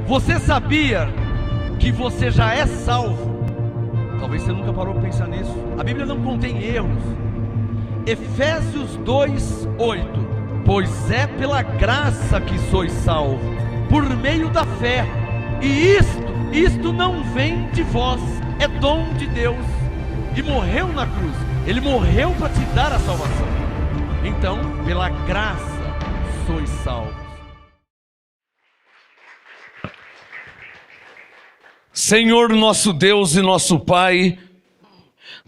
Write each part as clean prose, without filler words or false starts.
Você sabia que você já é salvo? Talvez você nunca parou para pensar nisso. A Bíblia não contém erros. Efésios 2:8. Pois é pela graça que sois salvos, por meio da fé. E isto não vem de vós, é dom de Deus. E morreu na cruz. Ele morreu para te dar a salvação. Então, pela graça sois salvos. Senhor nosso Deus e nosso Pai,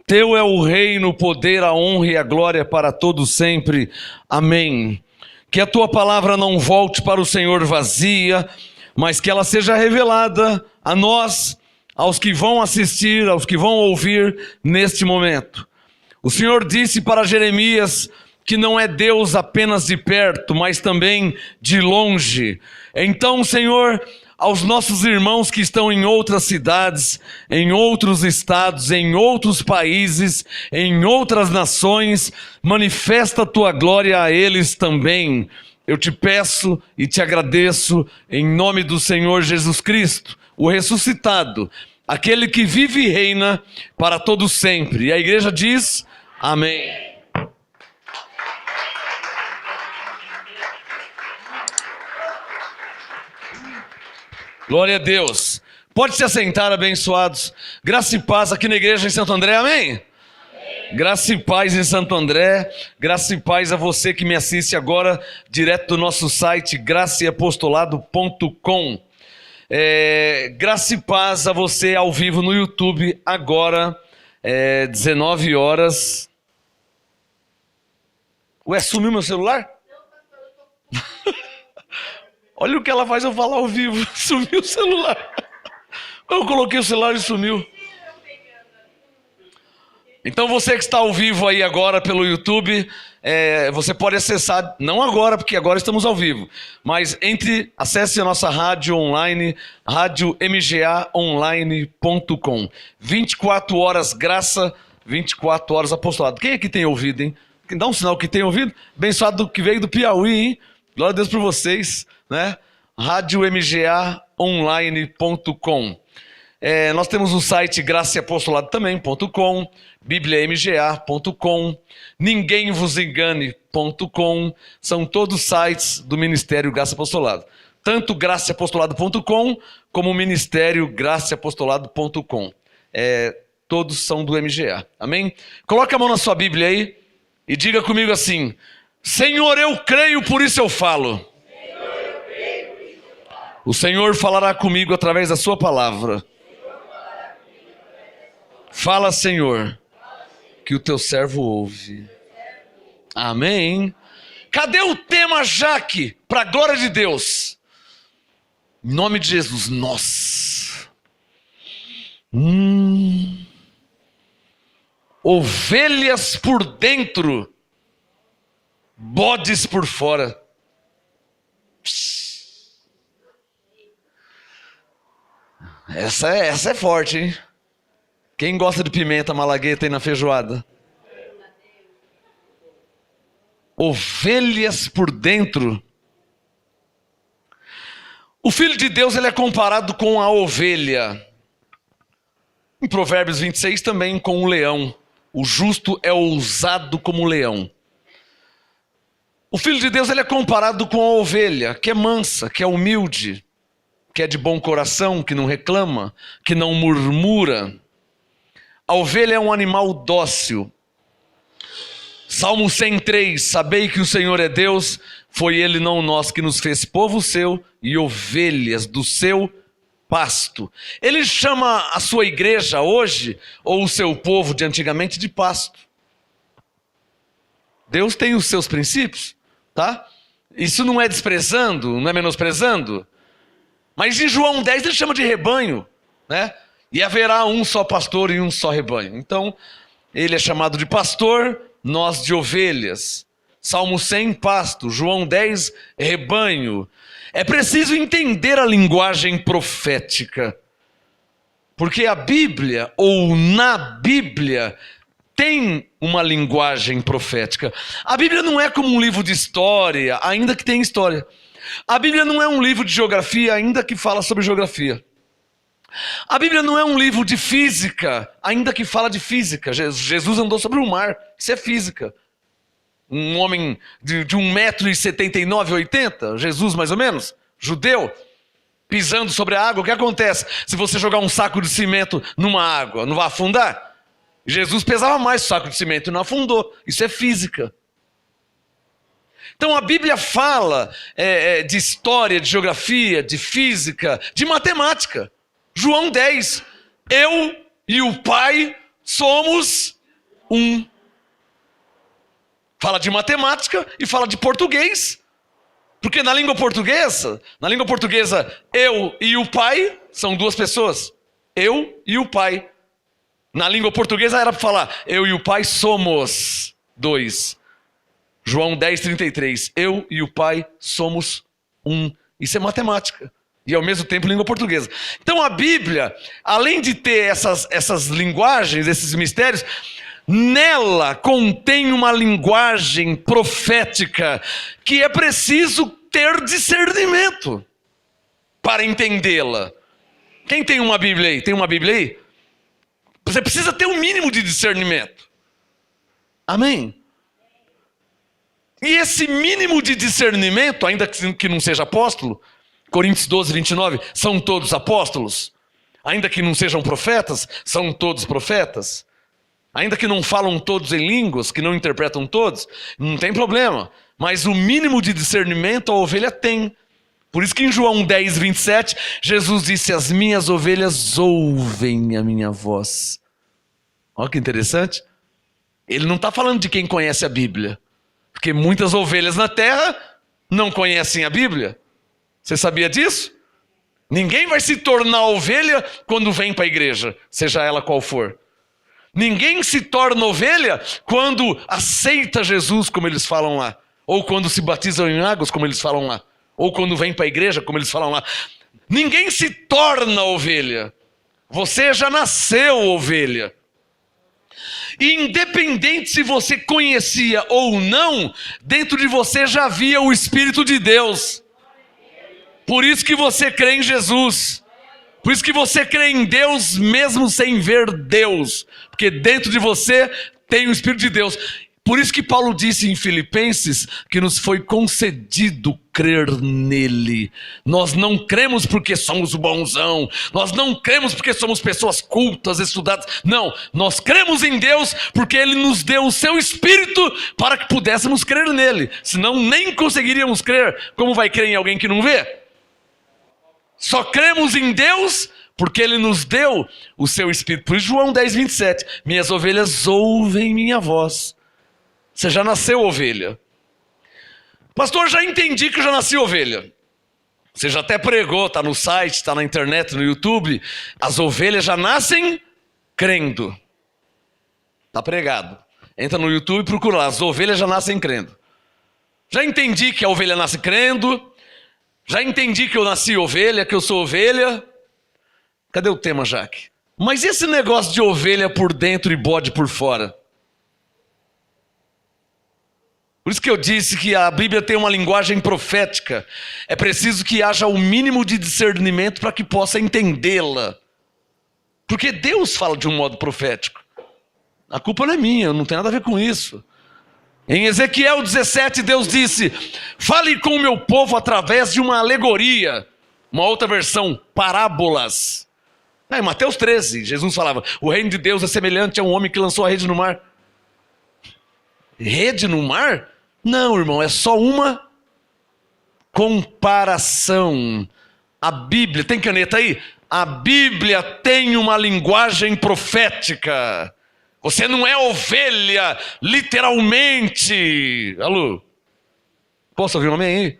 Teu é o reino, o poder, a honra e a glória para todos sempre. Amém. Que a Tua palavra não volte para o Senhor vazia, mas que ela seja revelada a nós, aos que vão assistir, aos que vão ouvir neste momento. O Senhor disse para Jeremias que não é Deus apenas de perto, mas também de longe. Então, Senhor, aos nossos irmãos que estão em outras cidades, em outros estados, em outros países, em outras nações, manifesta a Tua glória a eles também. Eu te peço e te agradeço em nome do Senhor Jesus Cristo, o ressuscitado, aquele que vive e reina para todo sempre. E a igreja diz, amém. Glória a Deus. Pode se assentar, abençoados. Graça e paz aqui na igreja em Santo André, amém? Amém. Graça e paz em Santo André. Graça e paz a você que me assiste agora, direto do nosso site, graçaeapostolado.com. Graça e paz a você ao vivo no YouTube, agora, 19 horas. Ué, sumiu meu celular? Olha o que ela faz eu falar ao vivo. Sumiu o celular. Eu coloquei o celular e sumiu. Então você que está ao vivo aí agora pelo YouTube, você pode acessar, não agora, porque agora estamos ao vivo, mas acesse a nossa rádio online, radiomgaonline.com. 24 horas graça, 24 horas apostolado. Quem aqui tem ouvido, hein? Dá um sinal que tem ouvido. Abençoado que veio do Piauí, hein? Glória a Deus por vocês, né? radiomgaonline.com. Nós temos o site graçaeapostolado também.com, bibliamga.com, ninguemvosengane.com, são todos sites do Ministério Graça Apostolado. Tanto graçaeapostolado.com como o Ministério graçaeapostolado.com. Todos são do MGA, amém? Coloque a mão na sua Bíblia aí e diga comigo assim: Senhor, eu creio, por isso eu falo. O Senhor falará comigo através da sua palavra. Fala, Senhor, que o teu servo ouve. Amém. Cadê o tema, Jaque? Para a glória de Deus. Em nome de Jesus, nós. Ovelhas por dentro, bodes por fora. Essa é forte, hein? Quem gosta de pimenta malagueta aí na feijoada? Ovelhas por dentro. O Filho de Deus, ele é comparado com a ovelha. Em Provérbios 26 também com o leão. O justo é ousado como o leão. O Filho de Deus, ele é comparado com a ovelha, que é mansa, que é humilde, que é de bom coração, que não reclama, que não murmura. A ovelha é um animal dócil. Salmo 103, sabei que o Senhor é Deus, foi Ele, não nós, que nos fez povo seu e ovelhas do seu pasto. Ele chama a sua igreja hoje, ou o seu povo de antigamente, de pasto. Deus tem os seus princípios, tá? Isso não é desprezando, não é menosprezando. Mas em João 10 ele chama de rebanho, né? E haverá um só pastor e um só rebanho. Então, ele é chamado de pastor, nós de ovelhas. Salmo 100, pasto. João 10, rebanho. É preciso entender a linguagem profética. Porque a Bíblia, ou na Bíblia, tem uma linguagem profética. A Bíblia não é como um livro de história, ainda que tenha história. A Bíblia não é um livro de geografia, ainda que fala sobre geografia. A Bíblia não é um livro de física, ainda que fala de física. Jesus andou sobre o mar, isso é física. Um homem de 1,79 m, 80 m, Jesus mais ou menos, judeu, pisando sobre a água. O que acontece se você jogar um saco de cimento numa água? Não vai afundar? Jesus pesava mais que o saco de cimento e não afundou. Isso é física. Então a Bíblia fala de história, de geografia, de física, de matemática. João 10, eu e o Pai somos um. Fala de matemática e fala de português. Porque na língua portuguesa, eu e o Pai são duas pessoas. Eu e o Pai. Na língua portuguesa era para falar, eu e o Pai somos dois. João 10:33, eu e o Pai somos um. Isso é matemática. E ao mesmo tempo língua portuguesa. Então a Bíblia, além de ter essas linguagens, esses mistérios, nela contém uma linguagem profética que é preciso ter discernimento para entendê-la. Quem tem uma Bíblia aí? Tem uma Bíblia aí? Você precisa ter um mínimo de discernimento. Amém? E esse mínimo de discernimento, ainda que não seja apóstolo, Coríntios 12:29, são todos apóstolos? Ainda que não sejam profetas, são todos profetas? Ainda que não falam todos em línguas, que não interpretam todos, não tem problema. Mas o mínimo de discernimento a ovelha tem. Por isso que em João 10:27, Jesus disse, as minhas ovelhas ouvem a minha voz. Olha que interessante. Ele não está falando de quem conhece a Bíblia. Porque muitas ovelhas na terra não conhecem a Bíblia. Você sabia disso? Ninguém vai se tornar ovelha quando vem para a igreja, seja ela qual for. Ninguém se torna ovelha quando aceita Jesus, como eles falam lá. Ou quando se batizam em águas, como eles falam lá. Ou quando vem para a igreja, como eles falam lá. Ninguém se torna ovelha. Você já nasceu ovelha. E independente se você conhecia ou não, dentro de você já havia o Espírito de Deus. Por isso que você crê em Jesus. Por isso que você crê em Deus mesmo sem ver Deus. Porque dentro de você tem o Espírito de Deus. Por isso que Paulo disse em Filipenses que nos foi concedido crer nele. Nós não cremos porque somos bonzão. Nós não cremos porque somos pessoas cultas, estudadas. Não, nós cremos em Deus porque ele nos deu o seu Espírito para que pudéssemos crer nele. Senão nem conseguiríamos crer. Como vai crer em alguém que não vê? Só cremos em Deus porque ele nos deu o seu Espírito. Por isso João 10:27, minhas ovelhas ouvem minha voz. Você já nasceu ovelha. Pastor, já entendi que eu já nasci ovelha. Você já até pregou, está no site, está na internet, no YouTube. As ovelhas já nascem crendo. Está pregado. Entra no YouTube e procura lá, as ovelhas já nascem crendo. Já entendi que a ovelha nasce crendo. Já entendi que eu nasci ovelha, que eu sou ovelha. Cadê o tema, Jaque? Mas esse negócio de ovelha por dentro e bode por fora? Por isso que eu disse que a Bíblia tem uma linguagem profética. É preciso que haja o mínimo de discernimento para que possa entendê-la. Porque Deus fala de um modo profético. A culpa não é minha, não tem nada a ver com isso. Em Ezequiel 17, Deus disse, fale com o meu povo através de uma alegoria. Uma outra versão, parábolas. Em Mateus 13, Jesus falava, o reino de Deus é semelhante a um homem que lançou a rede no mar. Rede no mar? Não, irmão, é só uma comparação. A Bíblia, tem caneta aí? A Bíblia tem uma linguagem profética. Você não é ovelha, literalmente. Alô? Posso ouvir um amém aí? Amém.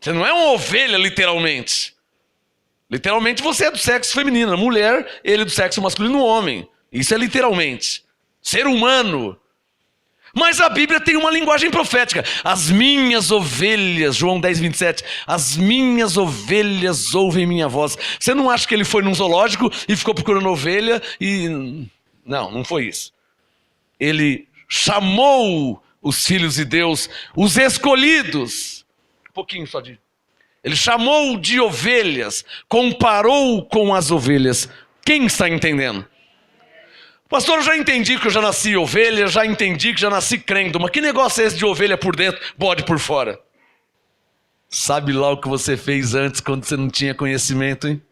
Você não é uma ovelha, literalmente. Literalmente você é do sexo feminino, mulher, ele do sexo masculino, homem. Isso é literalmente. Ser humano. Mas a Bíblia tem uma linguagem profética. As minhas ovelhas, João 10:27, as minhas ovelhas ouvem minha voz. Você não acha que ele foi num zoológico e ficou procurando ovelha e... Não foi isso. Ele chamou os filhos de Deus, os escolhidos. pouquinho só de... Ele chamou de ovelhas, comparou com as ovelhas. Quem está entendendo? Pastor, eu já entendi que eu já nasci ovelha, já entendi que já nasci crendo, mas que negócio é esse de ovelha por dentro, bode por fora? Sabe lá o que você fez antes, quando você não tinha conhecimento, hein?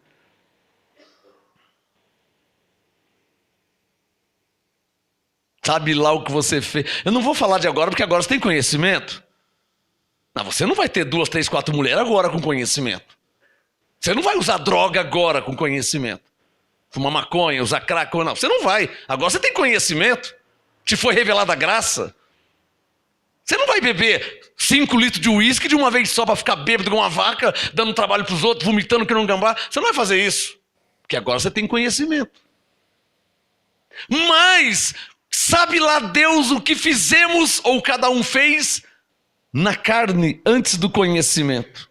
Sabe lá o que você fez? Eu não vou falar de agora, porque agora você tem conhecimento. Não, você não vai ter 2, 3, 4 mulheres agora com conhecimento. Você não vai usar droga agora com conhecimento. Fumar maconha, usar crack, não. Você não vai. Agora você tem conhecimento. Te foi revelada a graça. Você não vai beber 5 litros de uísque de uma vez só para ficar bêbado com uma vaca, dando trabalho para os outros, vomitando que não gambá. Você não vai fazer isso. Porque agora você tem conhecimento. Mas, sabe lá Deus o que fizemos, ou cada um fez, na carne antes do conhecimento?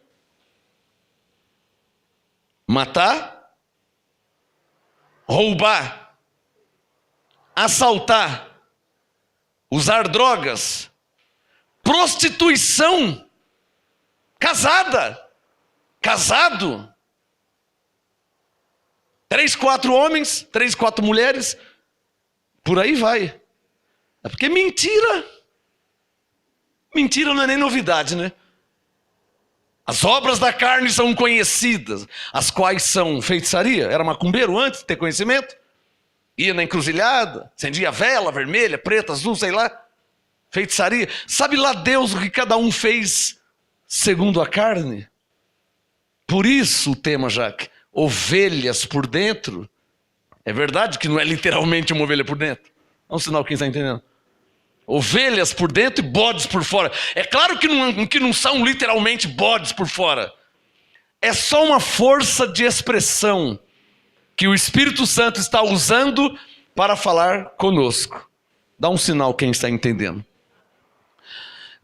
Matar, roubar, assaltar, usar drogas, prostituição, casado, 3, 4 homens, 3, 4 mulheres, por aí vai. É porque mentira não é nem novidade, né? As obras da carne são conhecidas, as quais são feitiçaria. Era macumbeiro antes de ter conhecimento. Ia na encruzilhada, acendia vela vermelha, preta, azul, sei lá. Feitiçaria. Sabe lá Deus o que cada um fez segundo a carne? Por isso o tema, Jaque, ovelhas por dentro. É verdade que não é literalmente uma ovelha por dentro? É um sinal, quem está entendendo? Ovelhas por dentro e bodes por fora. É claro que não são literalmente bodes por fora. É só uma força de expressão que o Espírito Santo está usando para falar conosco. Dá um sinal quem está entendendo.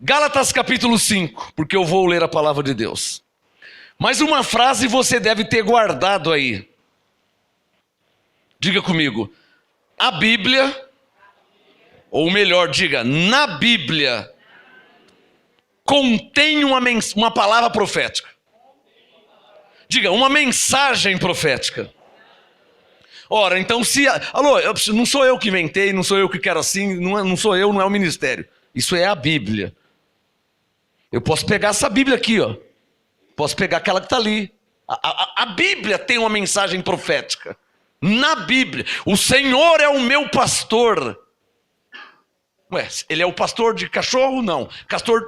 Gálatas capítulo 5, porque eu vou ler a palavra de Deus. Mas uma frase você deve ter guardado aí. Diga comigo. A Bíblia... Ou melhor, diga, na Bíblia contém uma palavra profética. Diga, uma mensagem profética. Ora, então se... Alô, não sou eu que inventei, não sou eu que quero assim, não sou eu, não é o ministério. Isso é a Bíblia. Eu posso pegar essa Bíblia aqui, ó. Posso pegar aquela que está ali. A Bíblia tem uma mensagem profética. Na Bíblia. O Senhor é o meu pastor. Ué, ele é o pastor de cachorro? Não.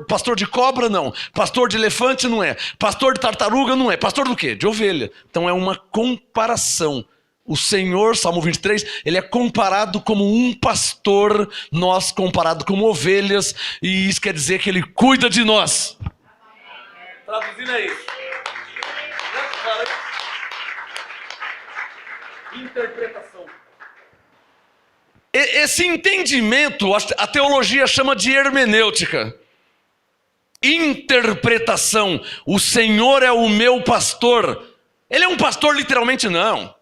Pastor de cobra? Não. Pastor de elefante? Não é. Pastor de tartaruga? Não é. Pastor do quê? De ovelha. Então é uma comparação. O Senhor, Salmo 23, ele é comparado como um pastor, nós comparado como ovelhas, e isso quer dizer que ele cuida de nós. Traduzindo aí. Interpretação. Esse entendimento, a teologia chama de hermenêutica. Interpretação. O Senhor é o meu pastor. Ele é um pastor literalmente? Não.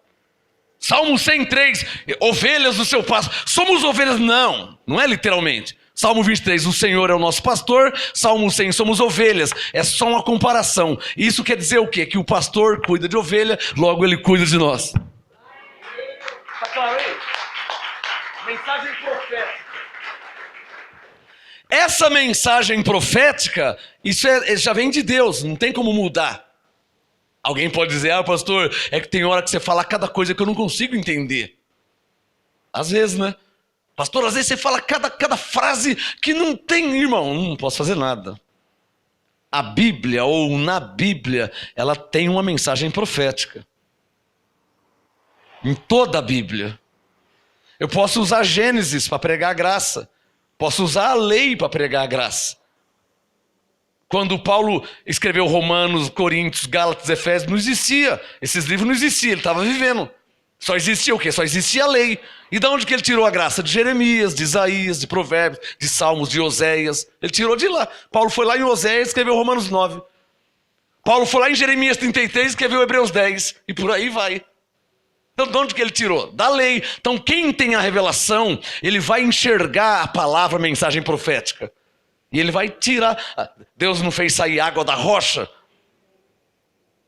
Salmo 103, ovelhas do seu pasto. Somos ovelhas? Não, não é literalmente. Salmo 23, o Senhor é o nosso pastor. Salmo 100, somos ovelhas. É só uma comparação. Isso quer dizer o quê? Que o pastor cuida de ovelha, logo ele cuida de nós. Está claro aí? Mensagem profética. Essa mensagem profética, isso já vem de Deus, não tem como mudar. Alguém pode dizer, pastor, é que tem hora que você fala cada coisa que eu não consigo entender. Às vezes, né? Pastor, às vezes você fala cada frase que não tem, irmão, não posso fazer nada. A Bíblia, ou na Bíblia, ela tem uma mensagem profética. Em toda a Bíblia. Eu posso usar Gênesis para pregar a graça. Posso usar a lei para pregar a graça. Quando Paulo escreveu Romanos, Coríntios, Gálatas, Efésios, não existia. Esses livros não existiam, ele estava vivendo. Só existia o quê? Só existia a lei. E de onde que ele tirou a graça? De Jeremias, de Isaías, de Provérbios, de Salmos, de Oséias. Ele tirou de lá. Paulo foi lá em Oséias e escreveu Romanos 9. Paulo foi lá em Jeremias 33 e escreveu Hebreus 10. E por aí vai. Então de onde que ele tirou? Da lei. Então quem tem a revelação, ele vai enxergar a palavra, a mensagem profética. E ele vai tirar. Deus não fez sair água da rocha?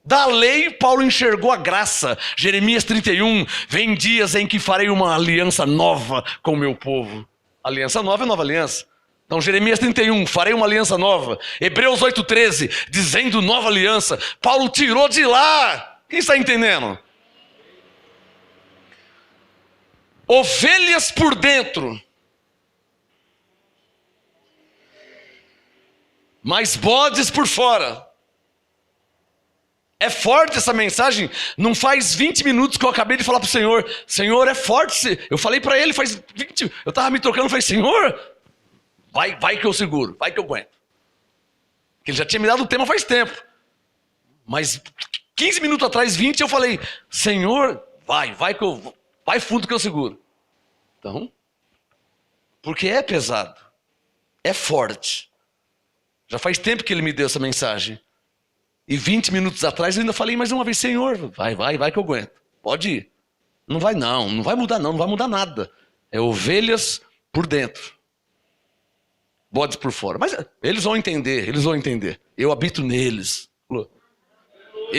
Da lei, Paulo enxergou a graça. Jeremias 31, vem dias em que farei uma aliança nova com o meu povo. Aliança nova é nova aliança. Então Jeremias 31, farei uma aliança nova. Hebreus 8,13, dizendo nova aliança. Paulo tirou de lá. Quem está entendendo? Ovelhas por dentro, mas bodes por fora. É forte essa mensagem. Não faz 20 minutos que eu acabei de falar para o Senhor. Senhor, é forte. Eu falei para ele faz 20. Eu estava me trocando, falei, Senhor, vai que eu seguro, vai que eu aguento. Porque ele já tinha me dado o tema faz tempo. Mas 15 minutos atrás, 20, eu falei, Senhor, vai fundo que eu seguro. Então, porque é pesado, é forte. Já faz tempo que ele me deu essa mensagem. E 20 minutos atrás eu ainda falei mais uma vez, Senhor, vai que eu aguento. Pode ir. Não vai mudar não vai mudar nada. É ovelhas por dentro, bodes por fora. Mas eles vão entender. Eu habito neles.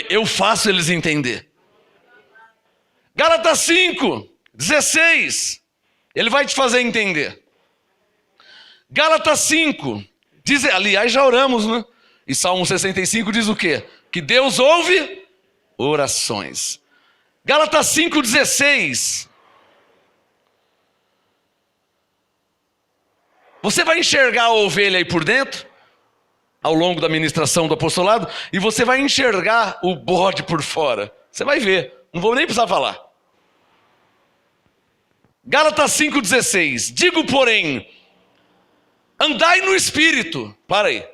Eu faço eles entender. Gálatas 5, 16. Ele vai te fazer entender. Gálatas 5, aliás, já oramos, né? E Salmo 65 diz o quê? Que Deus ouve orações. Gálatas 5,16. Você vai enxergar a ovelha aí por dentro, ao longo da ministração do apostolado, e você vai enxergar o bode por fora. Você vai ver, não vou nem precisar falar. Gálatas 5,16. Digo, porém, andai no Espírito. Para aí.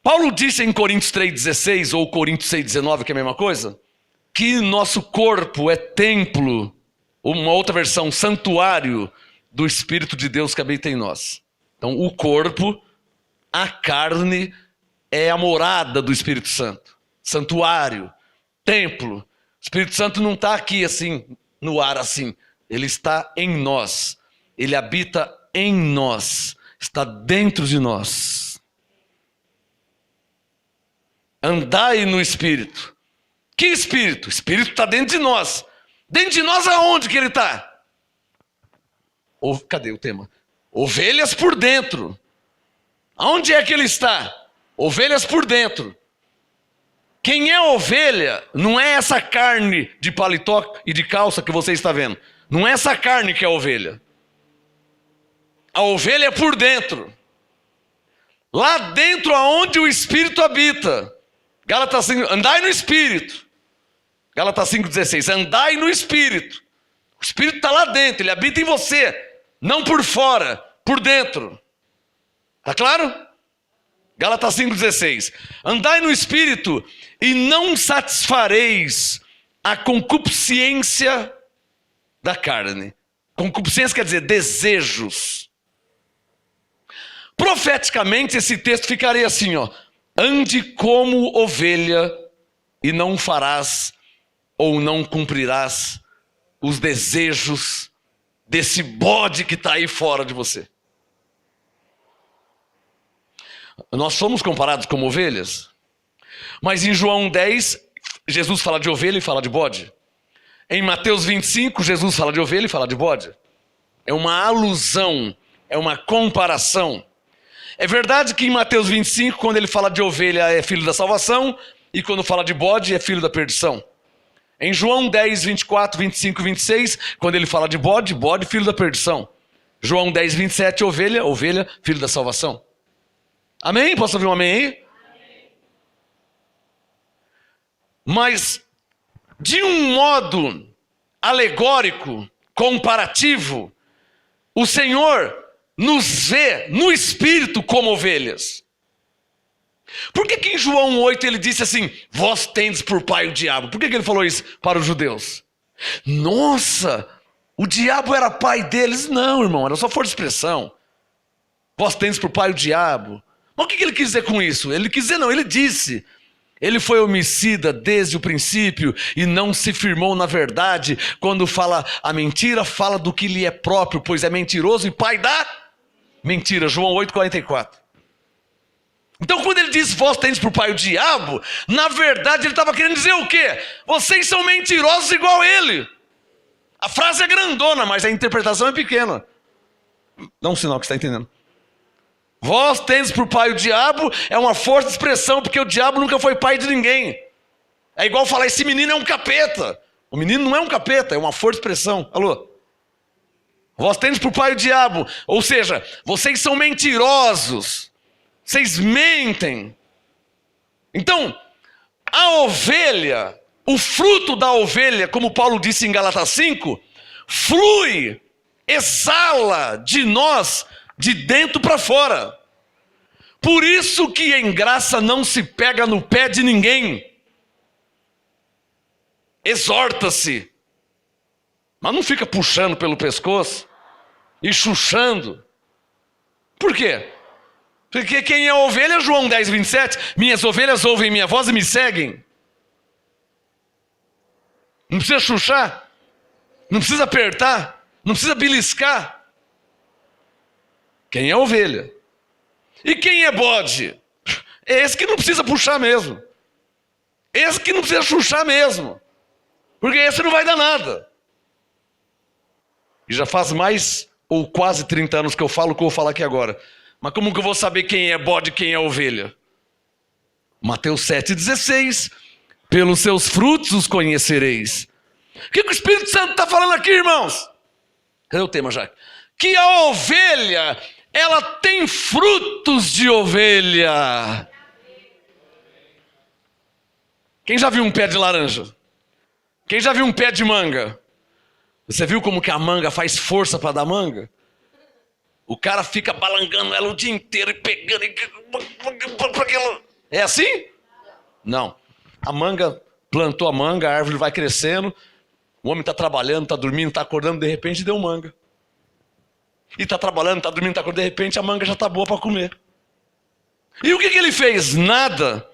Paulo disse em Coríntios 3,16 ou Coríntios 6,19, que é a mesma coisa, que nosso corpo é templo, uma outra versão, santuário do Espírito de Deus que habita em nós. Então o corpo, a carne, é a morada do Espírito Santo. Santuário, templo. O Espírito Santo não está aqui assim, no ar assim. Ele está em nós. Ele habita em nós. Está dentro de nós. Andai no Espírito. Que Espírito? O Espírito está dentro de nós. Dentro de nós aonde que ele está? Cadê o tema? Ovelhas por dentro. Aonde é que ele está? Ovelhas por dentro. Quem é ovelha não é essa carne de paletó e de calça que você está vendo. Não é essa carne que é ovelha. A ovelha é por dentro. Lá dentro aonde o Espírito habita. Gálatas 5, andai no Espírito. Gálatas 5,16, andai no Espírito. O Espírito está lá dentro, ele habita em você. Não por fora, por dentro. Está claro? Gálatas 5,16. Andai no Espírito e não satisfareis a concupiscência da carne. Concupiscência quer dizer desejos. Profeticamente esse texto ficaria assim, ó. Ande como ovelha e não farás ou não cumprirás os desejos desse bode que está aí fora de você. Nós somos comparados como ovelhas, mas em João 10, Jesus fala de ovelha e fala de bode. Em Mateus 25, Jesus fala de ovelha e fala de bode. É uma alusão, é uma comparação. É verdade que em Mateus 25, quando ele fala de ovelha, é filho da salvação, e quando fala de bode, é filho da perdição. Em João 10, 24, 25 e 26, quando ele fala de bode, filho da perdição. João 10, 27, ovelha, filho da salvação. Amém? Posso ouvir um amém aí? Amém. Mas, de um modo alegórico, comparativo, o Senhor nos vê no Espírito como ovelhas. Por que em João 8 ele disse assim, vós tendes por pai o diabo? Por que ele falou isso para os judeus? Nossa, o diabo era pai deles? Não, irmão, era só força de expressão. Vós tendes por pai o diabo. Mas o que ele quis dizer com isso? Ele quis dizer não, ele disse. Ele foi homicida desde o princípio e não se firmou na verdade. Quando fala a mentira, fala do que lhe é próprio, pois é mentiroso e pai da... Mentira, João 8,44. Então quando ele diz, vós tendes por pai o diabo, na verdade ele estava querendo dizer o quê? Vocês são mentirosos igual ele. A frase é grandona, mas a interpretação é pequena. Dá um sinal que você está entendendo. Vós tendes por pai o diabo, é uma força de expressão, porque o diabo nunca foi pai de ninguém. É igual falar, esse menino é um capeta. O menino não é um capeta, é uma força de expressão. Alô? Vós tendes por pai o diabo, ou seja, vocês são mentirosos. Vocês mentem. Então, a ovelha, o fruto da ovelha, como Paulo disse em Gálatas 5, flui, exala de nós, de dentro para fora. Por isso que em graça não se pega no pé de ninguém. Exorta-se. Mas não fica puxando pelo pescoço e chuchando. Por quê? Porque quem é ovelha, João 10, 27, minhas ovelhas ouvem minha voz e me seguem. Não precisa chuchar, não precisa apertar, não precisa beliscar. Quem é ovelha? E quem é bode? É esse que não precisa puxar mesmo. Esse que não precisa chuchar mesmo. Porque esse não vai dar nada. E já faz mais ou quase 30 anos que eu falo o que eu vou falar aqui agora. Mas como que eu vou saber quem é bode e quem é ovelha? Mateus 7,16. Pelos seus frutos os conhecereis. O que o Espírito Santo está falando aqui, irmãos? Cadê o tema, Jaque? Que a ovelha, ela tem frutos de ovelha. Quem já viu um pé de laranja? Quem já viu um pé de manga? Você viu como que a manga faz força para dar manga? O cara fica balangando ela o dia inteiro e pegando. É assim? Não. A manga, plantou a manga, a árvore vai crescendo. O homem está trabalhando, está dormindo, está acordando, de repente deu manga. E está trabalhando, está dormindo, está acordando, de repente a manga já está boa para comer. E o que ele fez? Nada.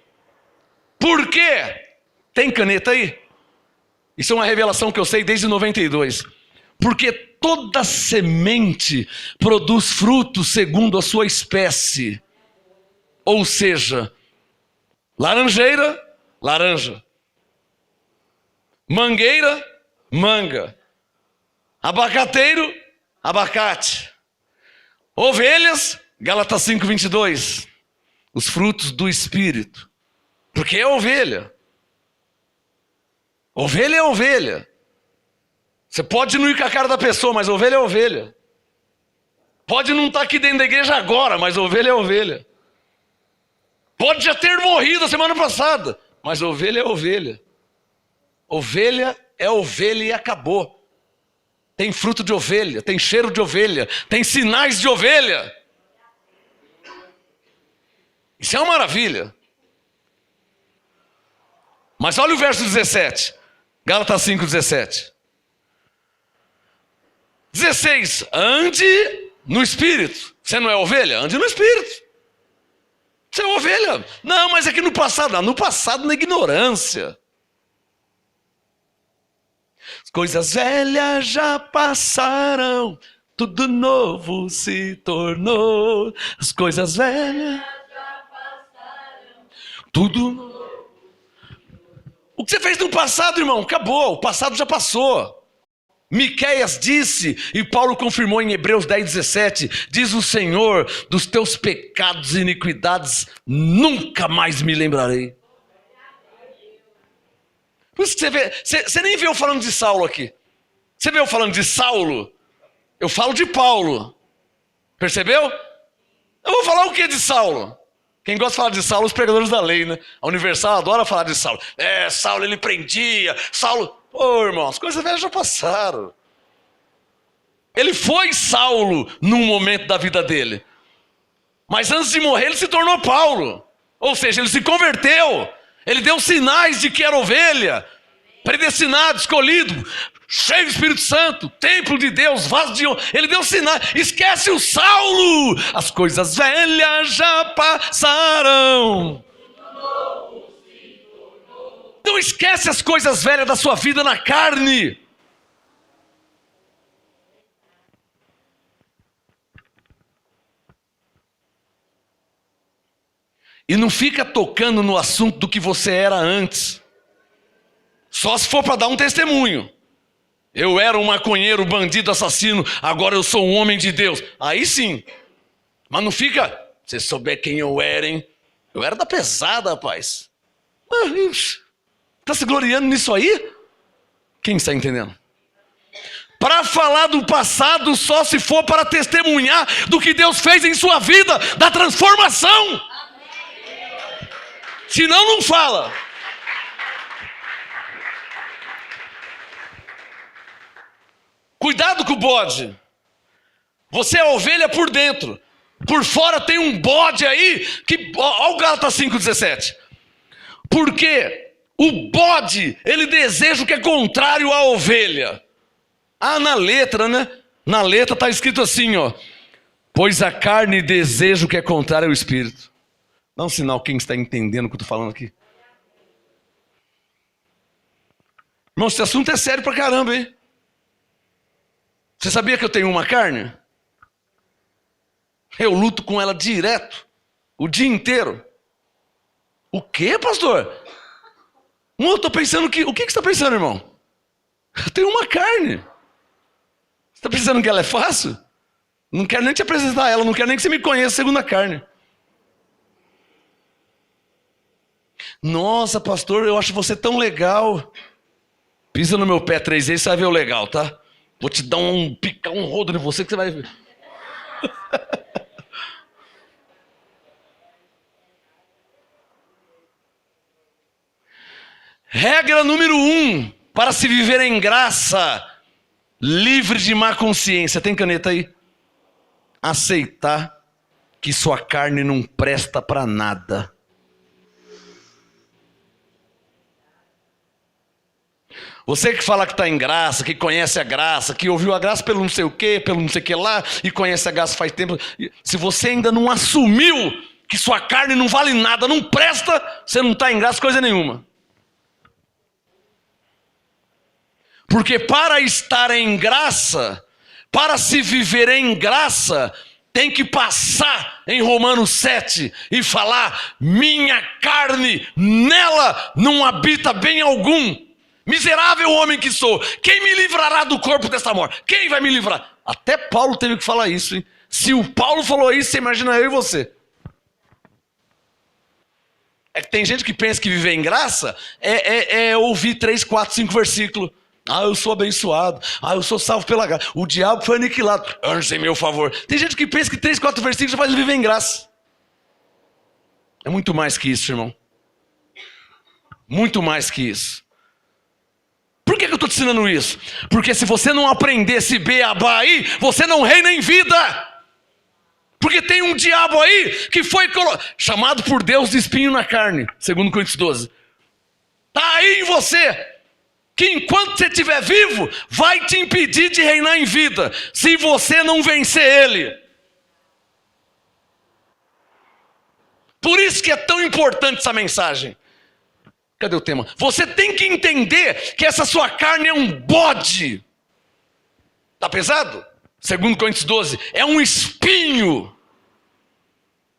Por quê? Tem caneta aí? Isso é uma revelação que eu sei desde 92. Porque toda semente produz frutos segundo a sua espécie. Ou seja, laranjeira, laranja. Mangueira, manga. Abacateiro, abacate. Ovelhas, Gálatas 5:22. Os frutos do Espírito. Porque é ovelha. Ovelha é ovelha. Você pode não ir com a cara da pessoa, mas ovelha é ovelha. Pode não estar aqui dentro da igreja agora, mas ovelha é ovelha. Pode já ter morrido a semana passada, mas ovelha é ovelha. Ovelha é ovelha e acabou. Tem fruto de ovelha, tem cheiro de ovelha, tem sinais de ovelha. Isso é uma maravilha. Mas olha o verso 17. Gálatas 5:17. 16. Ande no Espírito. Você não é ovelha? Ande no Espírito. Você é ovelha? Não, mas é que no passado. Não, no passado, na ignorância. As coisas velhas já passaram, tudo novo se tornou. As coisas velhas já passaram, tudo novo. O que você fez no passado, irmão? Acabou, o passado já passou. Miqueias disse, e Paulo confirmou em Hebreus 10:17, diz o Senhor, dos teus pecados e iniquidades nunca mais me lembrarei. Por isso que você vê, você nem viu falando de Saulo aqui. Você viu falando de Saulo? Eu falo de Paulo. Percebeu? Eu vou falar o que de Saulo? Quem gosta de falar de Saulo, os pregadores da lei, né? A Universal adora falar de Saulo. Saulo ele prendia, Saulo... Ô, irmão, as coisas velhas já passaram. Ele foi Saulo num momento da vida dele. Mas antes de morrer ele se tornou Paulo. Ou seja, ele se converteu. Ele deu sinais de que era ovelha. Predestinado, escolhido, cheio do Espírito Santo, templo de Deus, vaso de honra. Ele deu sinais. Esquece o Saulo. As coisas velhas já passaram. Não esquece as coisas velhas da sua vida na carne. E não fica tocando no assunto do que você era antes. Só se for para dar um testemunho. Eu era um maconheiro, bandido, assassino, agora eu sou um homem de Deus. Aí sim. Mas não fica, se souber quem eu era, hein? Eu era da pesada, rapaz. Está se gloriando nisso aí? Quem está entendendo? Para falar do passado só se for para testemunhar do que Deus fez em sua vida, da transformação. Senão não fala. Cuidado com o bode. Você é ovelha por dentro. Por fora tem um bode aí que... Olha o Gálatas 5,17. Porque o bode, ele deseja o que é contrário à ovelha. Ah, na letra, né? Na letra está escrito assim, ó. Pois a carne deseja o que é contrário ao espírito. Dá um sinal quem está entendendo o que eu estou falando aqui. Irmão, esse assunto é sério pra caramba, hein? Você sabia que eu tenho uma carne? Eu luto com ela direto, o dia inteiro. O quê, pastor? Eu estou pensando que... O que você está pensando, irmão? Eu tenho uma carne. Você está pensando que ela é fácil? Não quero nem te apresentar ela, não quero nem que você me conheça segundo a carne. Nossa, pastor, eu acho você tão legal. Pisa no meu pé 3 vezes, você vai ver o legal, tá? Vou te dar picar um rodo em você que você vai ver. Regra número 1, para se viver em graça, livre de má consciência. Tem caneta aí? Aceitar que sua carne não presta para nada. Você que fala que está em graça, que conhece a graça, que ouviu a graça pelo não sei o quê, pelo não sei o que lá, e conhece a graça faz tempo. Se você ainda não assumiu que sua carne não vale nada, não presta, você não está em graça coisa nenhuma. Porque para estar em graça, para se viver em graça, tem que passar em Romanos 7 e falar: minha carne, nela não habita bem algum. Miserável homem que sou, quem me livrará do corpo desta morte? Quem vai me livrar? Até Paulo teve que falar isso, hein? Se o Paulo falou isso, você imagina eu e você. É que tem gente que pensa que viver em graça é ouvir 3, 4, 5 versículos. Ah, eu sou abençoado. Ah, eu sou salvo pela graça. O diabo foi aniquilado. Anjos em meu favor. Tem gente que pensa que 3, 4 versículos já faz ele viver em graça. É muito mais que isso, irmão. Muito mais que isso. Por que eu estou te ensinando isso? Porque se você não aprender esse beabá aí, você não reina em vida. Porque tem um diabo aí que foi chamado por Deus de espinho na carne, segundo Coríntios 12. Está aí em você, que enquanto você estiver vivo, vai te impedir de reinar em vida, se você não vencer ele. Por isso que é tão importante essa mensagem. Cadê o tema? Você tem que entender que essa sua carne é um bode. Tá pesado? Segundo Coríntios 12, é um espinho.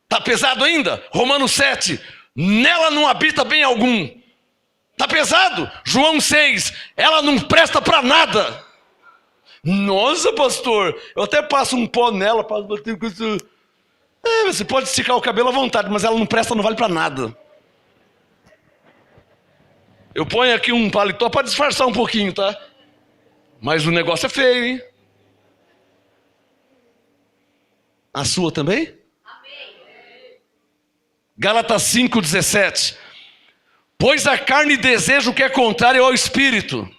Tá pesado ainda? Romanos 7, nela não habita bem algum. Tá pesado? João 6, ela não presta para nada. Nossa, pastor, eu até passo um pó nela. Você pode esticar o cabelo à vontade, mas ela não presta, não vale para nada. Eu ponho aqui um paletó para disfarçar um pouquinho, tá? Mas o negócio é feio, hein? A sua também? Amém. Gálatas 5,17. Pois a carne deseja o que é contrário ao espírito,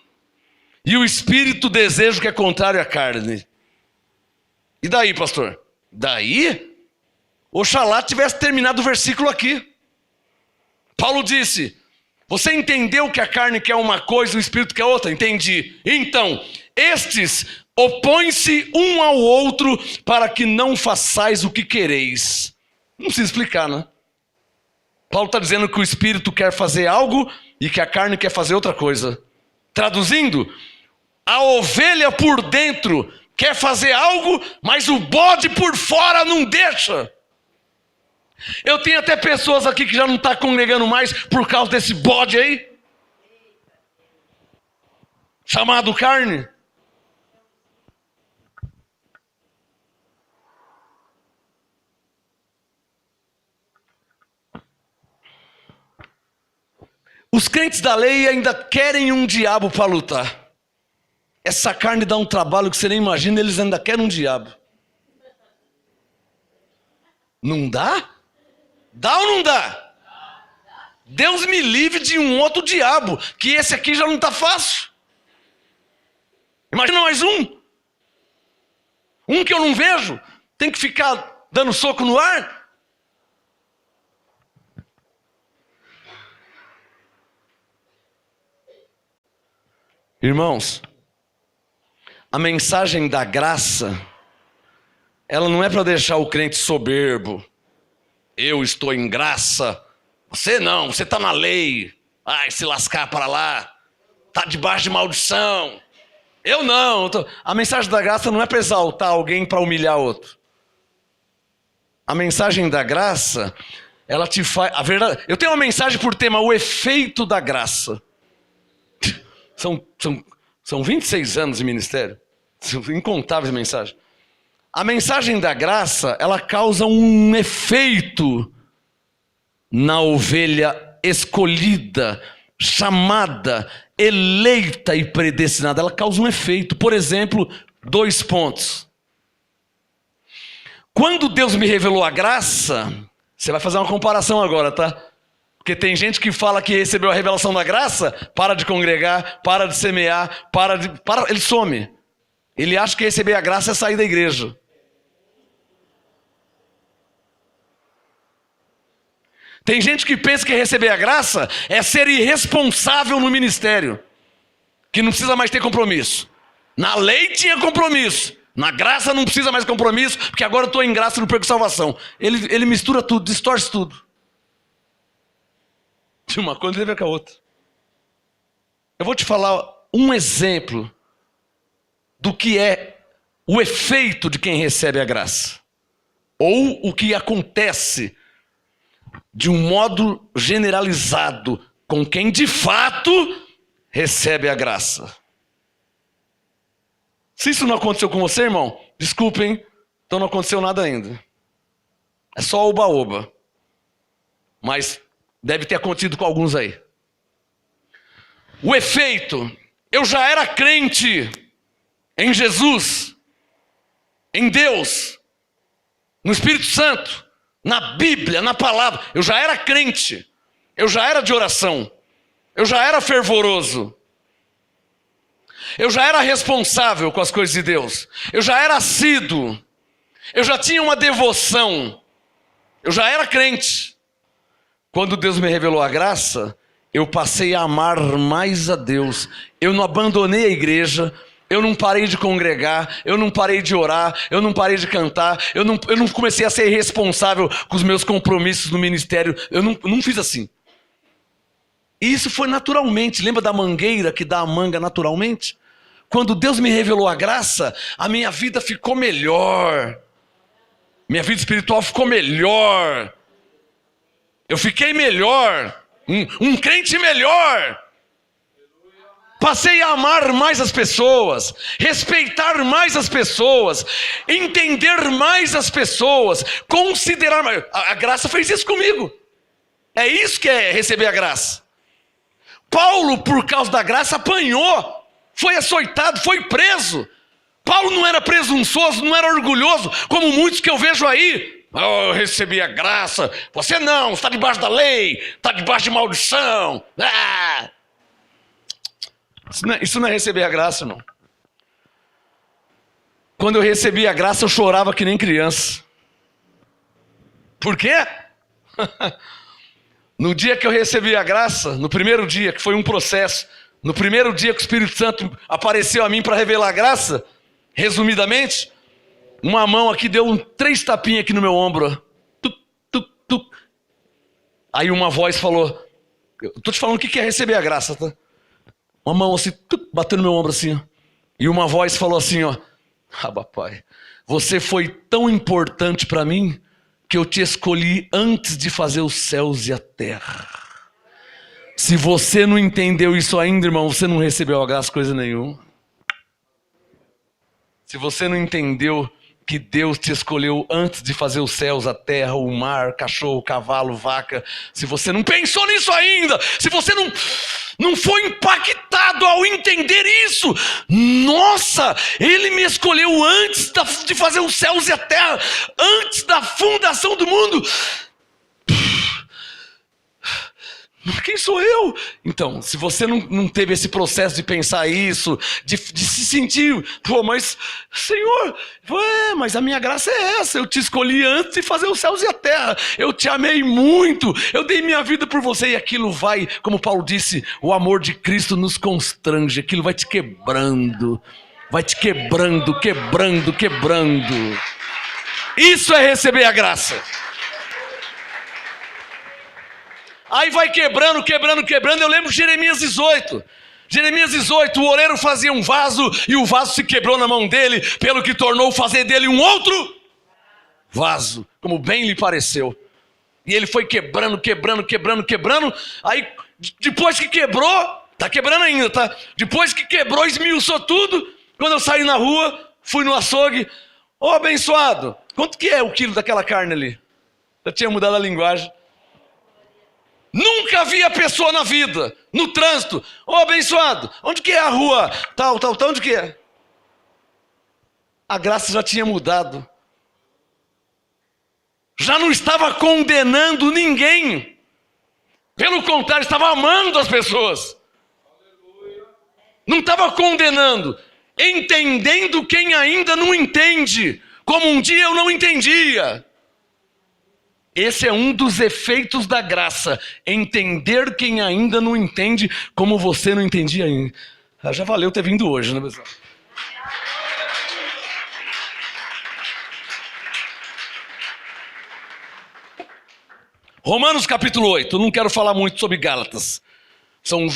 e o espírito deseja o que é contrário à carne. E daí, pastor? Daí? Oxalá tivesse terminado o versículo aqui. Paulo disse: você entendeu que a carne quer uma coisa e o espírito quer outra? Entendi. Então, estes opõem-se um ao outro para que não façais o que quereis. Não precisa explicar, né? Paulo está dizendo que o espírito quer fazer algo e que a carne quer fazer outra coisa. Traduzindo, a ovelha por dentro quer fazer algo, mas o bode por fora não deixa. Eu tenho até pessoas aqui que já não estão congregando mais por causa desse bode aí, chamado carne. Os crentes da lei ainda querem um diabo para lutar. Essa carne dá um trabalho que você nem imagina, eles ainda querem um diabo. Não dá? Dá ou não dá? Deus me livre de um outro diabo, que esse aqui já não está fácil. Imagina mais um. Um que eu não vejo, tem que ficar dando soco no ar. Irmãos, a mensagem da graça, ela não é para deixar o crente soberbo. Eu estou em graça. Você não, você está na lei. Ai, se lascar para lá. Está debaixo de maldição. Eu não. A mensagem da graça não é para exaltar alguém para humilhar outro. A mensagem da graça, ela te faz... A verdade, eu tenho uma mensagem por tema, o efeito da graça. São 26 anos de ministério. São incontáveis mensagens. A mensagem da graça, ela causa um efeito na ovelha escolhida, chamada, eleita e predestinada. Ela causa um efeito. Por exemplo, 2 pontos. Quando Deus me revelou a graça, você vai fazer uma comparação agora, tá? Porque tem gente que fala que recebeu a revelação da graça, para de congregar, para de semear, ele some. Ele acha que receber a graça é sair da igreja. Tem gente que pensa que receber a graça é ser irresponsável no ministério, que não precisa mais ter compromisso. Na lei tinha compromisso, na graça não precisa mais compromisso, porque agora eu estou em graça e não perco salvação. Ele mistura tudo, distorce tudo. De uma coisa deve com a outra. Eu vou te falar um exemplo do que é o efeito de quem recebe a graça. Ou o que acontece de um modo generalizado com quem de fato recebe a graça. Se isso não aconteceu com você, irmão, desculpem, então não aconteceu nada ainda. É só oba-oba. Mas deve ter acontecido com alguns aí. O efeito, eu já era crente em Jesus, em Deus, no Espírito Santo, na Bíblia, na palavra. Eu já era crente, eu já era de oração, eu já era fervoroso, eu já era responsável com as coisas de Deus, eu já era assíduo, eu já tinha uma devoção, eu já era crente. Quando Deus me revelou a graça, eu passei a amar mais a Deus. Eu não abandonei a igreja, eu não parei de congregar, eu não parei de orar, eu não parei de cantar, eu não comecei a ser irresponsável com os meus compromissos no ministério. Eu não fiz assim. E isso foi naturalmente. Lembra da mangueira que dá a manga naturalmente? Quando Deus me revelou a graça, a minha vida ficou melhor. Minha vida espiritual ficou melhor. Eu fiquei melhor, um crente melhor. Passei a amar mais as pessoas, respeitar mais as pessoas, entender mais as pessoas, considerar mais. A graça fez isso comigo. É isso que é receber a graça. Paulo, por causa da graça, apanhou, foi açoitado, foi preso. Paulo não era presunçoso, não era orgulhoso, como muitos que eu vejo aí. Oh, eu recebi a graça. Você não, está debaixo da lei, está debaixo de maldição. Ah! Isso não é receber a graça, não. Quando eu recebi a graça, eu chorava que nem criança. Por quê? No dia que eu recebi a graça, no primeiro dia, que foi um processo, no primeiro dia que o Espírito Santo apareceu a mim para revelar a graça, resumidamente, uma mão aqui deu 3 tapinhas aqui no meu ombro. Tuc, tuc, tuc. Aí uma voz falou, eu tô te falando o que é receber a graça, tá? Uma mão assim, tuc, bateu no meu ombro assim, ó. E uma voz falou assim, ó, ah, papai, você foi tão importante para mim que eu te escolhi antes de fazer os céus e a terra. Se você não entendeu isso ainda, irmão, você não recebeu a graça coisa nenhuma. Se você não entendeu que Deus te escolheu antes de fazer os céus, a terra, o mar, cachorro, cavalo, vaca, se você não pensou nisso ainda, se você não foi impactado ao entender isso, nossa, Ele me escolheu antes de fazer os céus e a terra, antes da fundação do mundo. Quem sou eu? Então, se você não teve esse processo de pensar isso, de se sentir, pô, mas Senhor, mas a minha graça é essa, eu te escolhi antes de fazer os céus e a terra, eu te amei muito, eu dei minha vida por você, e aquilo vai, como Paulo disse, o amor de Cristo nos constrange, aquilo vai te quebrando, quebrando. Isso é receber a graça. Aí vai quebrando. Eu lembro de Jeremias 18. Jeremias 18, o oleiro fazia um vaso e o vaso se quebrou na mão dele, pelo que tornou fazer dele um outro vaso, como bem lhe pareceu. E ele foi quebrando. Aí, depois que quebrou, tá quebrando ainda, tá? Depois que quebrou, esmiuçou tudo. Quando eu saí na rua, fui no açougue. Ô, abençoado, quanto que é o quilo daquela carne ali? Eu tinha mudado a linguagem. Nunca vi a pessoa na vida, no trânsito. Ô, abençoado, onde que é a rua? Tal, onde que é? A graça já tinha mudado. Já não estava condenando ninguém. Pelo contrário, estava amando as pessoas. Não estava condenando. Entendendo quem ainda não entende. Como um dia eu não entendia. Esse é um dos efeitos da graça. Entender quem ainda não entende como você não entendia ainda. Já valeu ter vindo hoje, né, pessoal? Romanos capítulo 8. Eu não quero falar muito sobre Gálatas. São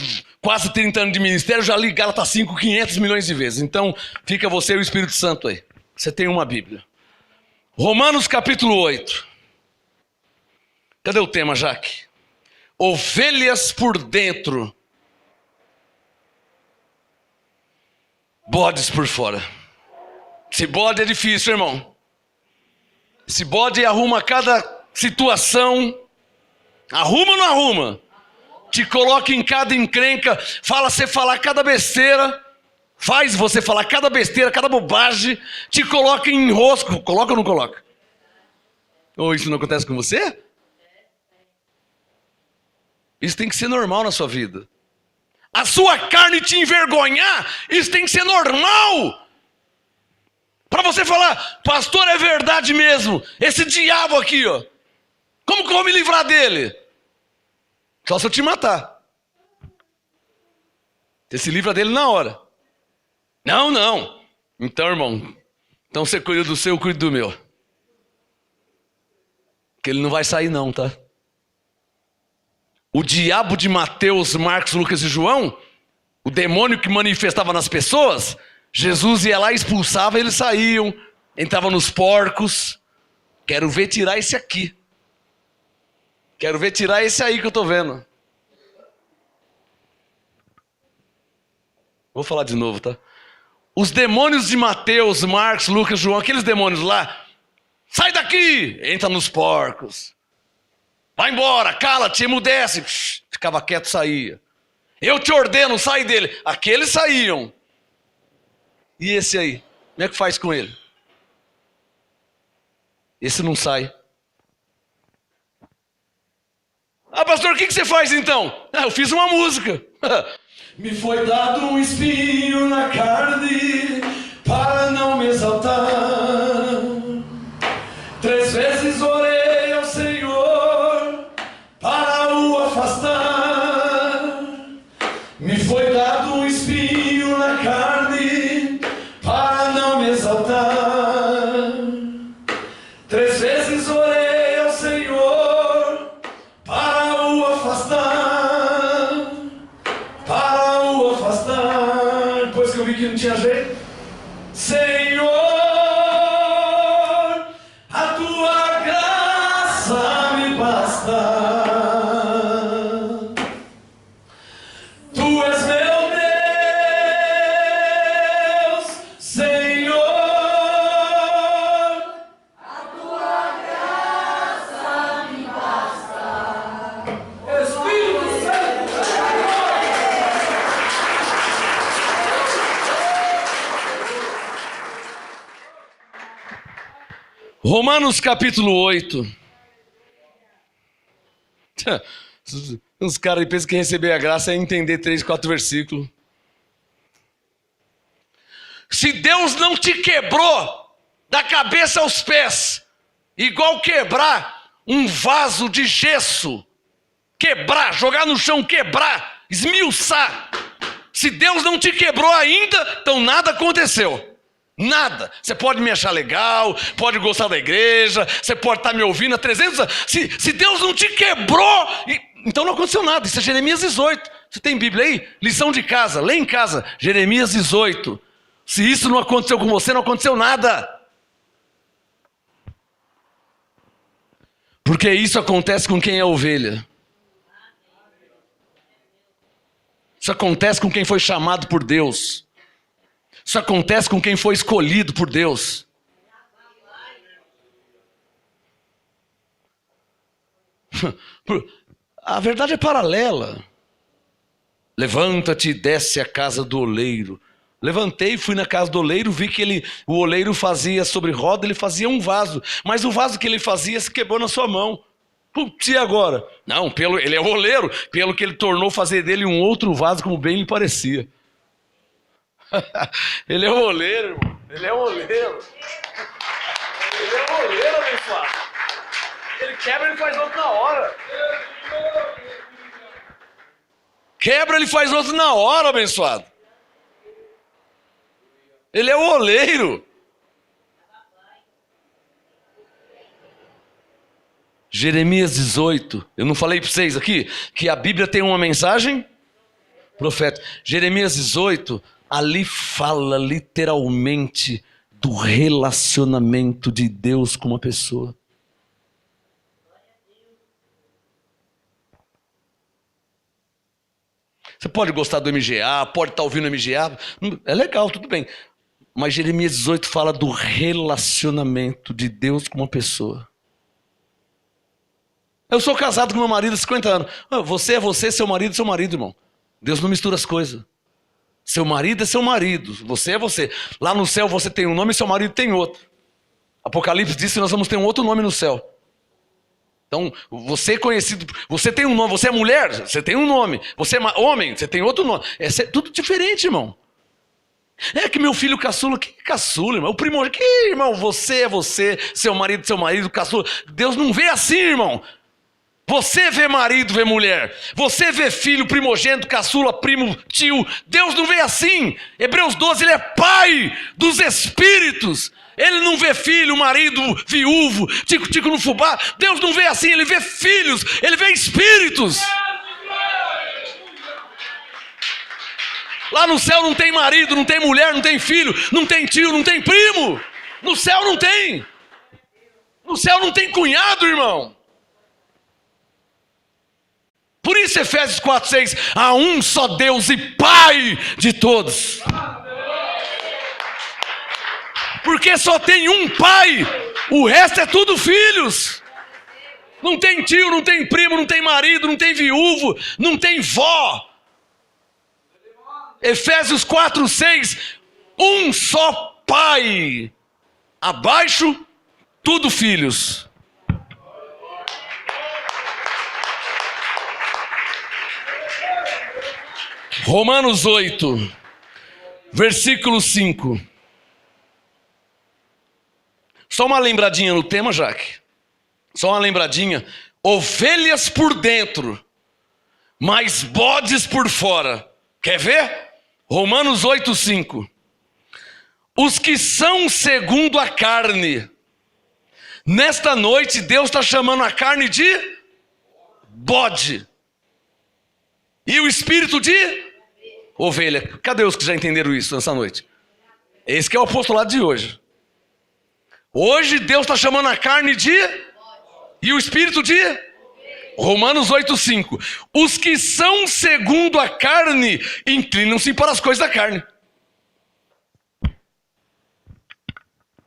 quase 30 anos de ministério. Eu já li Gálatas 5 500 milhões de vezes. Então fica você e o Espírito Santo aí. Você tem uma Bíblia. Romanos capítulo 8. Cadê o tema, Jaque? Ovelhas por dentro, bodes por fora. Esse bode é difícil, irmão. Esse bode arruma cada situação. Arruma ou não arruma? Te coloca em cada encrenca. Fala você falar cada besteira. Faz você falar cada besteira, cada bobagem. Te coloca em enrosco. Coloca ou não coloca? Ou isso não acontece com você? Isso tem que ser normal na sua vida. A sua carne te envergonhar, isso tem que ser normal. Para você falar, pastor, é verdade mesmo. Esse diabo aqui, ó. Como que eu vou me livrar dele? Só se eu te matar. Você se livra dele na hora. Não. Então, irmão, então você cuida do seu, eu cuido do meu. Porque ele não vai sair não, tá? O diabo de Mateus, Marcos, Lucas e João, o demônio que manifestava nas pessoas, Jesus ia lá, expulsava, eles saíam, entravam nos porcos. Quero ver tirar esse aqui. Quero ver tirar esse aí que eu estou vendo. Vou falar de novo, tá? Os demônios de Mateus, Marcos, Lucas, João, aqueles demônios lá, sai daqui, entra nos porcos. Vai embora, cala-te, emudece. Ficava quieto, saía. Eu te ordeno, sai dele. Aqueles saíam. E esse aí? Como é que faz com ele? Esse não sai. Ah, pastor, o que você faz então? Eu fiz uma música. Me foi dado um espinho na carne para não me exaltar. 3 vezes orei ao Senhor para o afastar. Me foi dado um espinho na carne para não me exaltar. 3 vezes orei ao Senhor para o afastar. Para o afastar. Depois que eu vi que não tinha jeito, Senhor, a tua graça Romanos capítulo 8. Os caras pensam que receber a graça é entender 3, 4 versículos. Se Deus não te quebrou da cabeça aos pés, igual quebrar um vaso de gesso, quebrar, jogar no chão, quebrar, esmiuçar. Se Deus não te quebrou ainda, então nada aconteceu. Nada. Você pode me achar legal, pode gostar da igreja, você pode estar me ouvindo há 300 anos. Se Deus não te quebrou, então não aconteceu nada. Isso é Jeremias 18. Você tem Bíblia aí? Lição de casa, lê em casa. Jeremias 18. Se isso não aconteceu com você, não aconteceu nada. Porque isso acontece com quem é ovelha. Isso acontece com quem foi chamado por Deus. Isso acontece com quem foi escolhido por Deus. A verdade é paralela. Levanta-te e desce à casa do oleiro. Levantei, fui na casa do oleiro, vi que o oleiro fazia sobre roda, ele fazia um vaso. Mas o vaso que ele fazia se quebrou na sua mão. Putz, e agora? Não, ele é o oleiro, pelo que ele tornou fazer dele um outro vaso, como bem lhe parecia. Ele é o oleiro, irmão. Ele é o oleiro. Ele é o oleiro, abençoado. Ele quebra, ele faz outro na hora. Quebra, ele faz outro na hora, abençoado. Ele é o oleiro. Jeremias 18. Eu não falei para vocês aqui que a Bíblia tem uma mensagem? Profeta. Jeremias 18, ali fala literalmente do relacionamento de Deus com uma pessoa. Você pode gostar do MGA, pode estar ouvindo o MGA, é legal, tudo bem. Mas Jeremias 18 fala do relacionamento de Deus com uma pessoa. Eu sou casado com meu marido há 50 anos. Você é você, seu marido é seu marido, irmão. Deus não mistura as coisas. Seu marido é seu marido, você é você. Lá no céu você tem um nome e seu marido tem outro. Apocalipse diz que nós vamos ter um outro nome no céu. Então, você é conhecido, você tem um nome, você é mulher, você tem um nome. Você é homem, você tem outro nome. É tudo diferente, irmão. É que meu filho caçula, que caçula, irmão? O primogênito, que irmão? Você é você, seu marido, caçula. Deus não vê assim, irmão. Você vê marido, vê mulher. Você vê filho, primogênito, caçula, primo, tio. Deus não vê assim. Hebreus 12, ele é pai dos espíritos. Ele não vê filho, marido, viúvo, tico-tico no fubá. Deus não vê assim, ele vê filhos, ele vê espíritos. Lá no céu não tem marido, não tem mulher, não tem filho, não tem tio, não tem primo. No céu não tem. No céu não tem cunhado, irmão. Por isso Efésios 4:6, há um só Deus e Pai de todos. Porque só tem um pai, o resto é tudo filhos. Não tem tio, não tem primo, não tem marido, não tem viúvo, não tem vó. Efésios 4:6, um só pai, abaixo, tudo filhos. Romanos 8, versículo 5. Só uma lembradinha no tema, Jaque. Só uma lembradinha. Ovelhas por dentro, mas bodes por fora. Quer ver? Romanos 8, 5. Os que são segundo a carne. Nesta noite, Deus está chamando a carne de bode. E o espírito de ovelha. Cadê os que já entenderam isso nessa noite? Esse que é o apostolado de hoje. Hoje Deus está chamando a carne de... E o espírito de... Romanos 8:5. Os que são segundo a carne inclinam-se para as coisas da carne.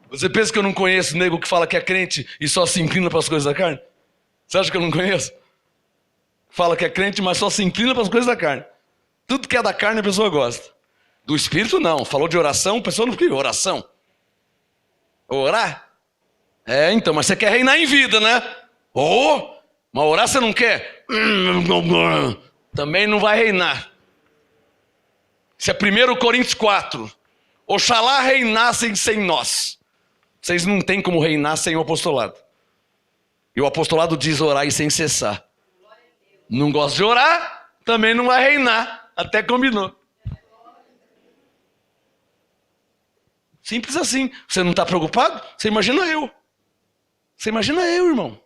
Você pensa que eu não conheço nego que fala que é crente e só se inclina para as coisas da carne? Você acha que eu não conheço? Fala que é crente, mas só se inclina para as coisas da carne. Tudo que é da carne a pessoa gosta. Do espírito não. Falou de oração, a pessoa não fica oração. Orar? Então, mas você quer reinar em vida, né? Mas orar você não quer? Também não vai reinar. Isso é 1 Coríntios 4. Oxalá reinassem sem nós. Vocês não têm como reinar sem o apostolado. E o apostolado diz orar e sem cessar. Não gosta de orar, também não vai reinar. Até combinou. Simples assim. Você não está preocupado? Você imagina eu. Você imagina eu, irmão.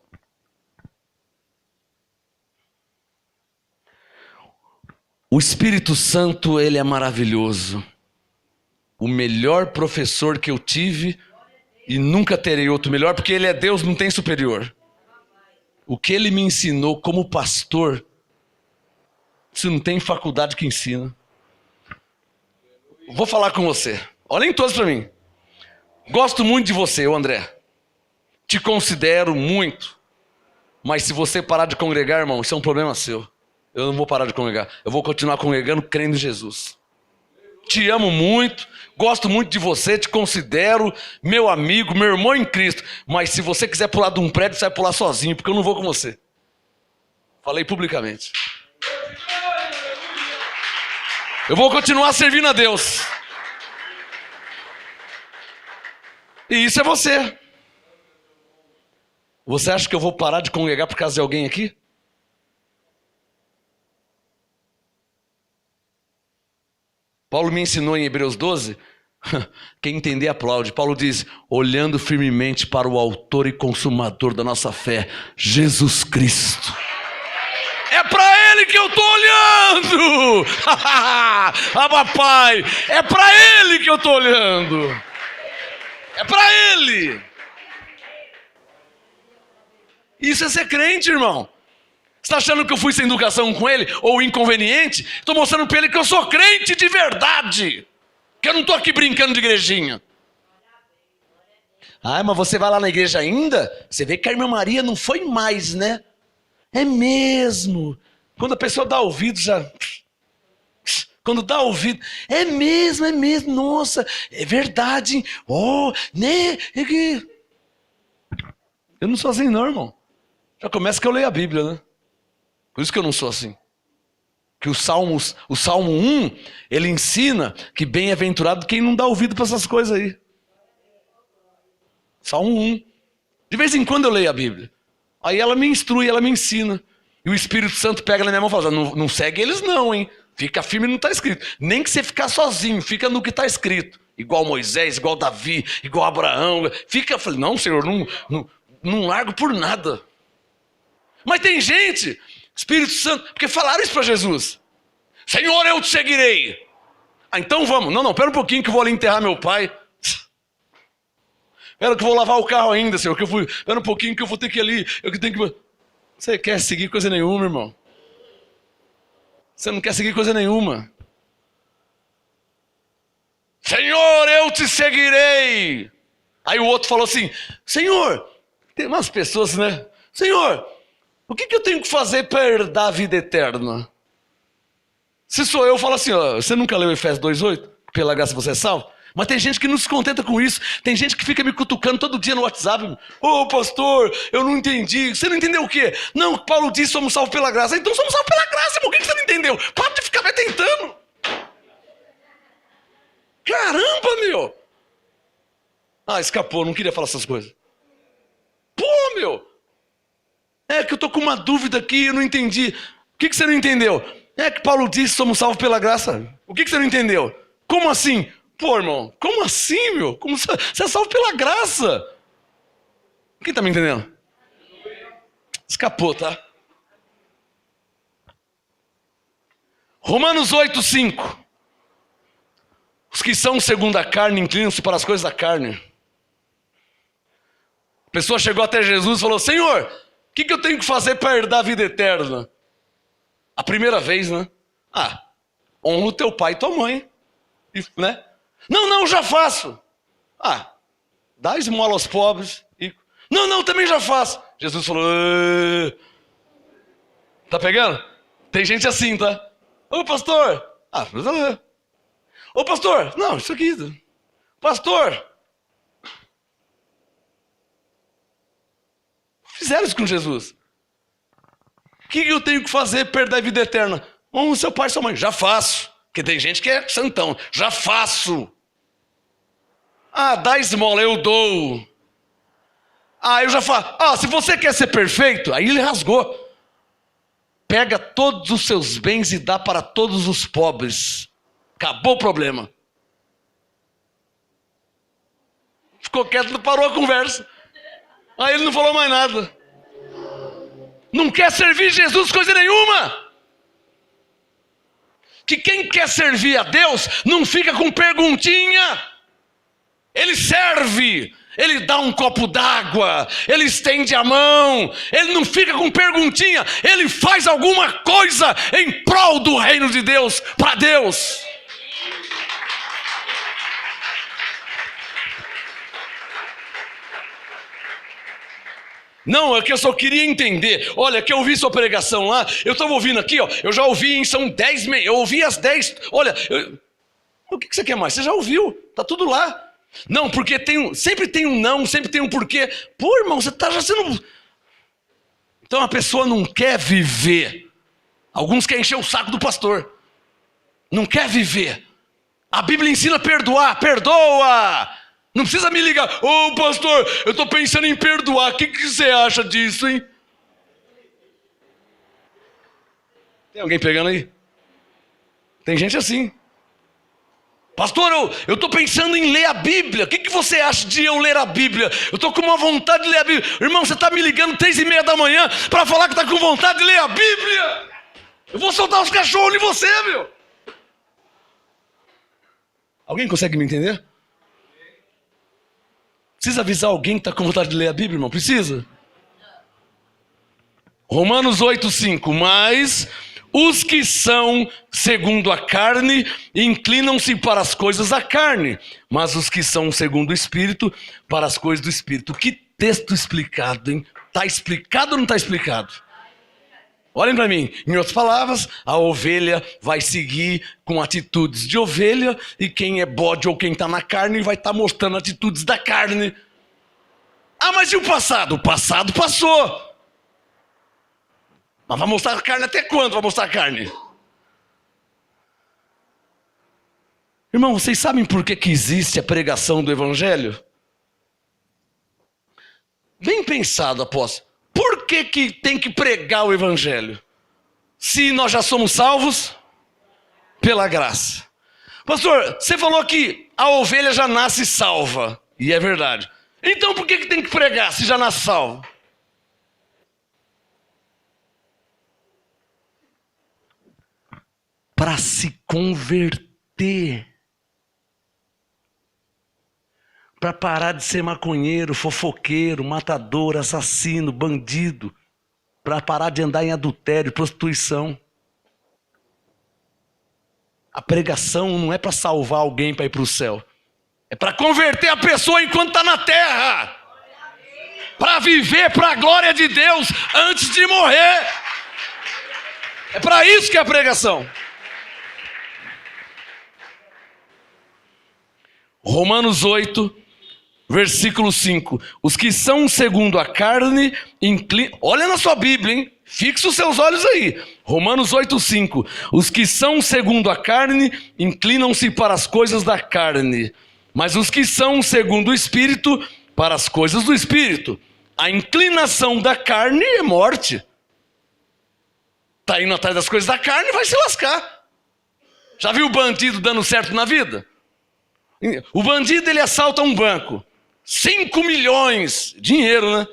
O Espírito Santo, ele é maravilhoso. O melhor professor que eu tive e nunca terei outro melhor, porque ele é Deus, não tem superior. O que ele me ensinou como pastor, se não tem faculdade que ensina. Vou falar com você. Olhem todos para mim. Gosto muito de você, André. Te considero muito. Mas se você parar de congregar, irmão, isso é um problema seu. Eu não vou parar de congregar. Eu vou continuar congregando crendo em Jesus. Te amo muito. Gosto muito de você. Te considero meu amigo, meu irmão em Cristo. Mas se você quiser pular de um prédio, você vai pular sozinho, porque eu não vou com você. Falei publicamente. Eu vou continuar servindo a Deus. E isso é você. Você acha que eu vou parar de congregar por causa de alguém aqui? Paulo me ensinou em Hebreus 12, quem entender aplaude. Paulo diz, olhando firmemente para o autor e consumador da nossa fé, Jesus Cristo. É para Ele que eu estou olhando. Ah, papai, é para Ele que eu estou olhando. É para Ele. Isso é ser crente, irmão. Você está achando que eu fui sem educação com ele? Ou inconveniente? Estou mostrando para ele que eu sou crente de verdade. Que eu não estou aqui brincando de igrejinha. Ah, mas você vai lá na igreja ainda? Você vê que a irmã Maria não foi mais, né? É mesmo. Quando a pessoa dá ouvido já... Quando dá ouvido... É mesmo. Nossa, é verdade. Né? Eu não sou assim não, irmão. Já começa que eu leio a Bíblia, né? Por isso que eu não sou assim. Que o Salmo 1, ele ensina que bem-aventurado quem não dá ouvido para essas coisas aí. Salmo 1. De vez em quando eu leio a Bíblia. Aí ela me instrui, ela me ensina. E o Espírito Santo pega na minha mão e fala, não segue eles não, hein? Fica firme no que está escrito. Nem que você ficar sozinho, fica no que está escrito. Igual Moisés, igual Davi, igual Abraão. Fica, eu falei, não, Senhor, não largo por nada. Mas tem gente... Espírito Santo, porque falaram isso para Jesus. Senhor, eu te seguirei. Então vamos. Não, pera um pouquinho que eu vou ali enterrar meu pai. Pera que eu vou lavar o carro ainda, Senhor. Pera um pouquinho que eu vou ter que ir ali. Você quer seguir coisa nenhuma, irmão. Você não quer seguir coisa nenhuma. Senhor, eu te seguirei. Aí o outro falou assim, Senhor, tem umas pessoas, né? Senhor, o que eu tenho que fazer para herdar a vida eterna? Se sou eu falo assim, você nunca leu Efésios 2,8? Pela graça você é salvo? Mas tem gente que não se contenta com isso. Tem gente que fica me cutucando todo dia no WhatsApp. Pastor, eu não entendi. Você não entendeu o quê? Não, Paulo disse somos salvos pela graça. Então somos salvos pela graça, irmão. O que você não entendeu? Para de ficar me tentando. Caramba, meu. Escapou, não queria falar essas coisas. Pô, meu. É que eu estou com uma dúvida aqui, eu não entendi. O que você não entendeu? É que Paulo disse somos salvos pela graça. O que você não entendeu? Como assim? Pô, irmão, como assim, meu? Você é salvo pela graça. Quem está me entendendo? Escapou, tá? Romanos 8,5. Os que são segundo a carne inclinam-se para as coisas da carne. A pessoa chegou até Jesus e falou, Senhor, o que eu tenho que fazer para herdar a vida eterna? A primeira vez, né? Honra o teu pai e tua mãe. Né? Não, já faço. Dá esmola aos pobres. Não, também já faço. Jesus falou, tá pegando? Tem gente assim, tá? Ô pastor. Ô pastor, não, isso aqui. Pastor. Fizeram isso com Jesus. O que eu tenho que fazer para perder a vida eterna? Honra seu pai e sua mãe. Já faço. Porque tem gente que é santão. Já faço. Ah, dá esmola, eu dou. Ah, eu já faço. Ah, se você quer ser perfeito, aí ele rasgou. Pega todos os seus bens e dá para todos os pobres. Acabou o problema. Ficou quieto, parou a conversa. Aí ele não falou mais nada. Não quer servir Jesus coisa nenhuma. Que quem quer servir a Deus não fica com perguntinha. Ele serve. Ele dá um copo d'água, ele estende a mão, ele não fica com perguntinha, ele faz alguma coisa em prol do reino de Deus, para Deus. Não, é que eu só queria entender. Olha, que eu ouvi sua pregação lá, eu estava ouvindo aqui, ó, eu já ouvi, são 10, eu ouvi as 10, olha, o que você quer mais? Você já ouviu, está tudo lá. Não, porque sempre tem um não, sempre tem um porquê. Pô, irmão, você está já sendo... Então a pessoa não quer viver. Alguns querem encher o saco do pastor. Não quer viver. A Bíblia ensina a perdoar, perdoa. Não precisa me ligar. Ô pastor, eu estou pensando em perdoar. O que você acha disso, hein? Tem alguém pegando aí? Tem gente assim. Pastor, eu estou pensando em ler a Bíblia. O que você acha de eu ler a Bíblia? Eu estou com uma vontade de ler a Bíblia. Irmão, você está me ligando 3:30 da manhã para falar que está com vontade de ler a Bíblia? Eu vou soltar os cachorros em você, meu. Alguém consegue me entender? Precisa avisar alguém que está com vontade de ler a Bíblia, irmão? Precisa? Romanos 8:5. Mas os que são segundo a carne inclinam-se para as coisas da carne, mas os que são segundo o Espírito, para as coisas do Espírito. Que texto explicado, hein? Está explicado ou não está explicado? Olhem para mim. Em outras palavras, a ovelha vai seguir com atitudes de ovelha, e quem é bode ou quem está na carne vai estar mostrando atitudes da carne. Ah, mas e o passado? O passado passou. Mas vai mostrar a carne até quando vai mostrar a carne? Irmão, vocês sabem por que existe a pregação do Evangelho? Bem pensado, apóstolo. Por que tem que pregar o Evangelho? Se nós já somos salvos pela graça. Pastor, você falou que a ovelha já nasce salva. E é verdade. Então por que tem que pregar se já nasce salva? Para se converter. Para parar de ser maconheiro, fofoqueiro, matador, assassino, bandido. Para parar de andar em adultério, prostituição. A pregação não é para salvar alguém para ir para o céu. É para converter a pessoa enquanto está na terra. Para viver para a glória de Deus antes de morrer. É para isso que é a pregação. Romanos 8, versículo 5. Os que são segundo a carne, olha na sua Bíblia, hein? Fixa os seus olhos aí. Romanos 8, 5. Os que são segundo a carne, inclinam-se para as coisas da carne. Mas os que são segundo o Espírito, para as coisas do Espírito. A inclinação da carne é morte. Está indo atrás das coisas da carne, vai se lascar. Já viu o bandido dando certo na vida? O bandido, ele assalta um banco. 5 milhões, dinheiro, né?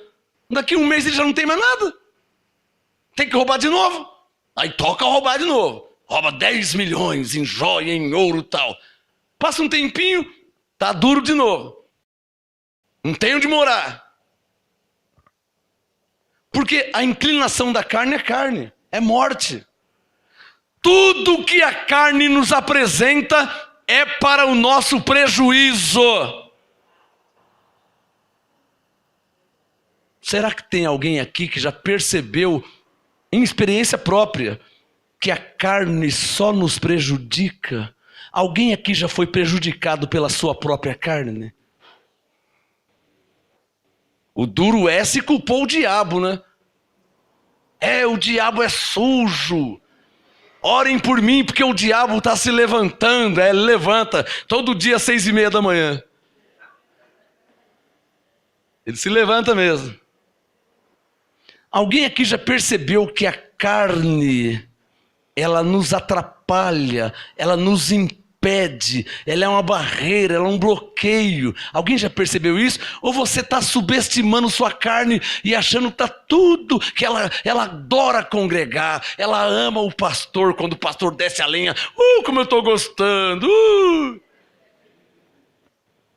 Daqui a um mês ele já não tem mais nada. Tem que roubar de novo. Aí toca a roubar de novo. Rouba 10 milhões em joia, em ouro e tal. Passa um tempinho, tá duro de novo. Não tem onde morar. Porque a inclinação da carne é carne, é morte. Tudo que a carne nos apresenta é para o nosso prejuízo. Será que tem alguém aqui que já percebeu, em experiência própria, que a carne só nos prejudica? Alguém aqui já foi prejudicado pela sua própria carne? O duro é se culpou o diabo, né? O diabo é sujo. Orem por mim, porque o diabo está se levantando. Ele levanta todo dia às 6:30 da manhã. Ele se levanta mesmo. Alguém aqui já percebeu que a carne, ela nos atrapalha, ela nos impede, ela é uma barreira, ela é um bloqueio. Alguém já percebeu isso? Ou você está subestimando sua carne e achando que está tudo, que ela adora congregar, ela ama o pastor, quando o pastor desce a lenha, como eu estou gostando,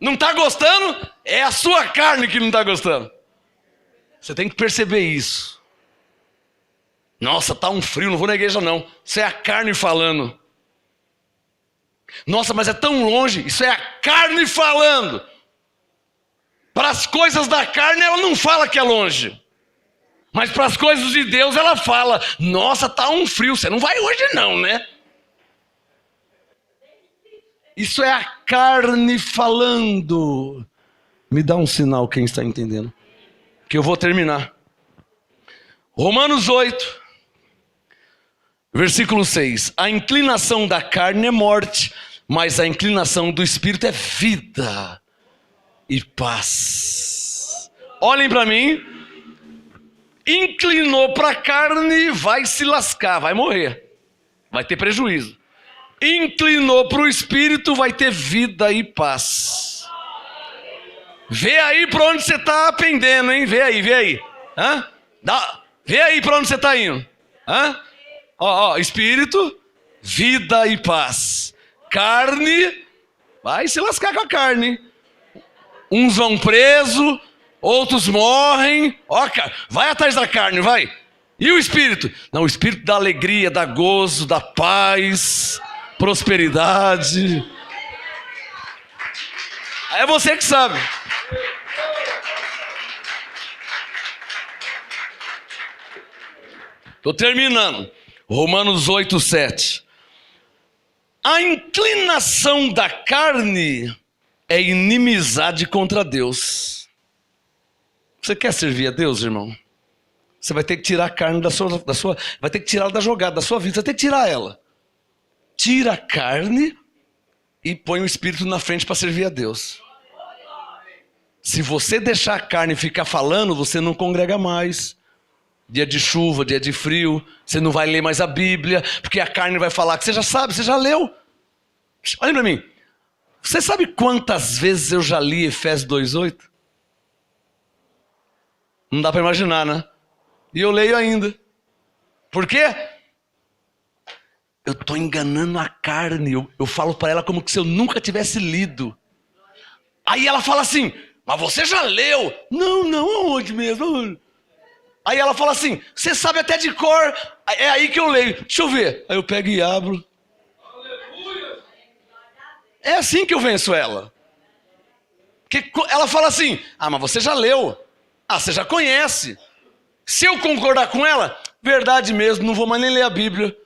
Não está gostando? É a sua carne que não está gostando. Você tem que perceber isso. Nossa, tá um frio, não vou na igreja não. Isso é a carne falando. Nossa, mas é tão longe. Isso é a carne falando. Para as coisas da carne ela não fala que é longe. Mas para as coisas de Deus ela fala. Nossa, tá um frio, você não vai hoje não, né? Isso é a carne falando. Me dá um sinal quem está entendendo. Que eu vou terminar. Romanos 8, versículo 6. A inclinação da carne é morte, mas a inclinação do espírito é vida e paz. Olhem para mim. Inclinou para a carne, vai se lascar, vai morrer. Vai ter prejuízo. Inclinou para o espírito, vai ter vida e paz. Vê aí para onde você está pendendo, hein? Vê aí. Hã? Vê aí para onde você está indo. Hã? Espírito, vida e paz. Carne, vai se lascar com a carne. Uns vão presos, outros morrem. Vai atrás da carne, vai. E o espírito? Não, o espírito da alegria, da gozo, da paz, prosperidade. É você que sabe. Estou terminando. Romanos 8, 7. A inclinação da carne é inimizade contra Deus. Você quer servir a Deus, irmão? Você vai ter que tirar a carne da sua vai ter que tirar ela da jogada, da sua vida. Você vai ter que tirar ela. Tira a carne e põe o espírito na frente para servir a Deus. Se você deixar a carne ficar falando, você não congrega mais. Dia de chuva, dia de frio, você não vai ler mais a Bíblia, porque a carne vai falar que você já sabe, você já leu. Olha para mim. Você sabe quantas vezes eu já li Efésios 2:8? Não dá para imaginar, né? E eu leio ainda. Por quê? Eu estou enganando a carne. Eu falo para ela como se eu nunca tivesse lido. Aí ela fala assim, mas você já leu? Não, aonde mesmo? Aí ela fala assim, você sabe até de cor. É aí que eu leio. Deixa eu ver. Aí eu pego e abro. É assim que eu venço ela. Porque ela fala assim, mas você já leu. Você já conhece. Se eu concordar com ela, verdade mesmo, não vou mais nem ler a Bíblia.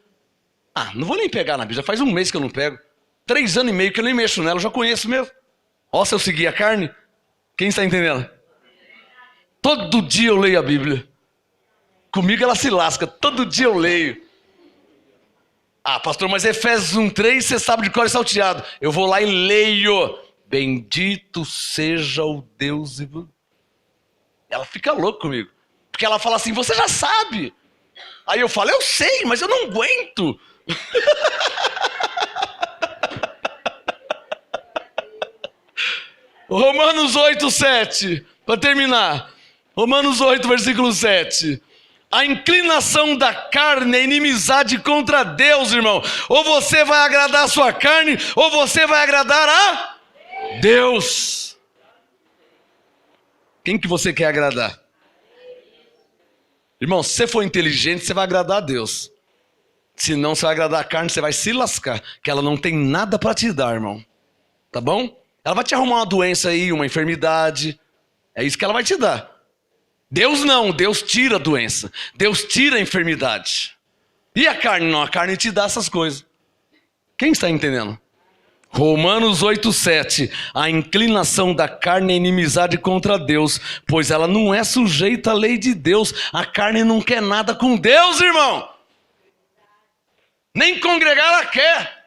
Não vou nem pegar na Bíblia. Já faz um mês que eu não pego. 3 anos e meio que eu nem mexo nela, eu já conheço mesmo. Se eu seguir a carne, quem está entendendo? Todo dia eu leio a Bíblia. Comigo ela se lasca, todo dia eu leio. Pastor, mas Efésios 1:3 você sabe de cor e salteado. Eu vou lá e leio. Bendito seja o Deus. Ela fica louca comigo. Porque ela fala assim, você já sabe. Aí eu falo, eu sei, mas eu não aguento. Romanos 8, 7. Para terminar. Romanos 8, versículo 7. A inclinação da carne é inimizade contra Deus, irmão. Ou você vai agradar a sua carne, ou você vai agradar a Deus. Quem que você quer agradar? Irmão, se você for inteligente, você vai agradar a Deus. Se não, você vai agradar a carne, você vai se lascar. Que ela não tem nada para te dar, irmão. Tá bom? Ela vai te arrumar uma doença aí, uma enfermidade. É isso que ela vai te dar. Deus não, Deus tira a doença. Deus tira a enfermidade. E a carne não, a carne te dá essas coisas. Quem está entendendo? Romanos 8,7. A inclinação da carne é inimizade contra Deus, pois ela não é sujeita à lei de Deus. A carne não quer nada com Deus, irmão. Nem congregar ela quer.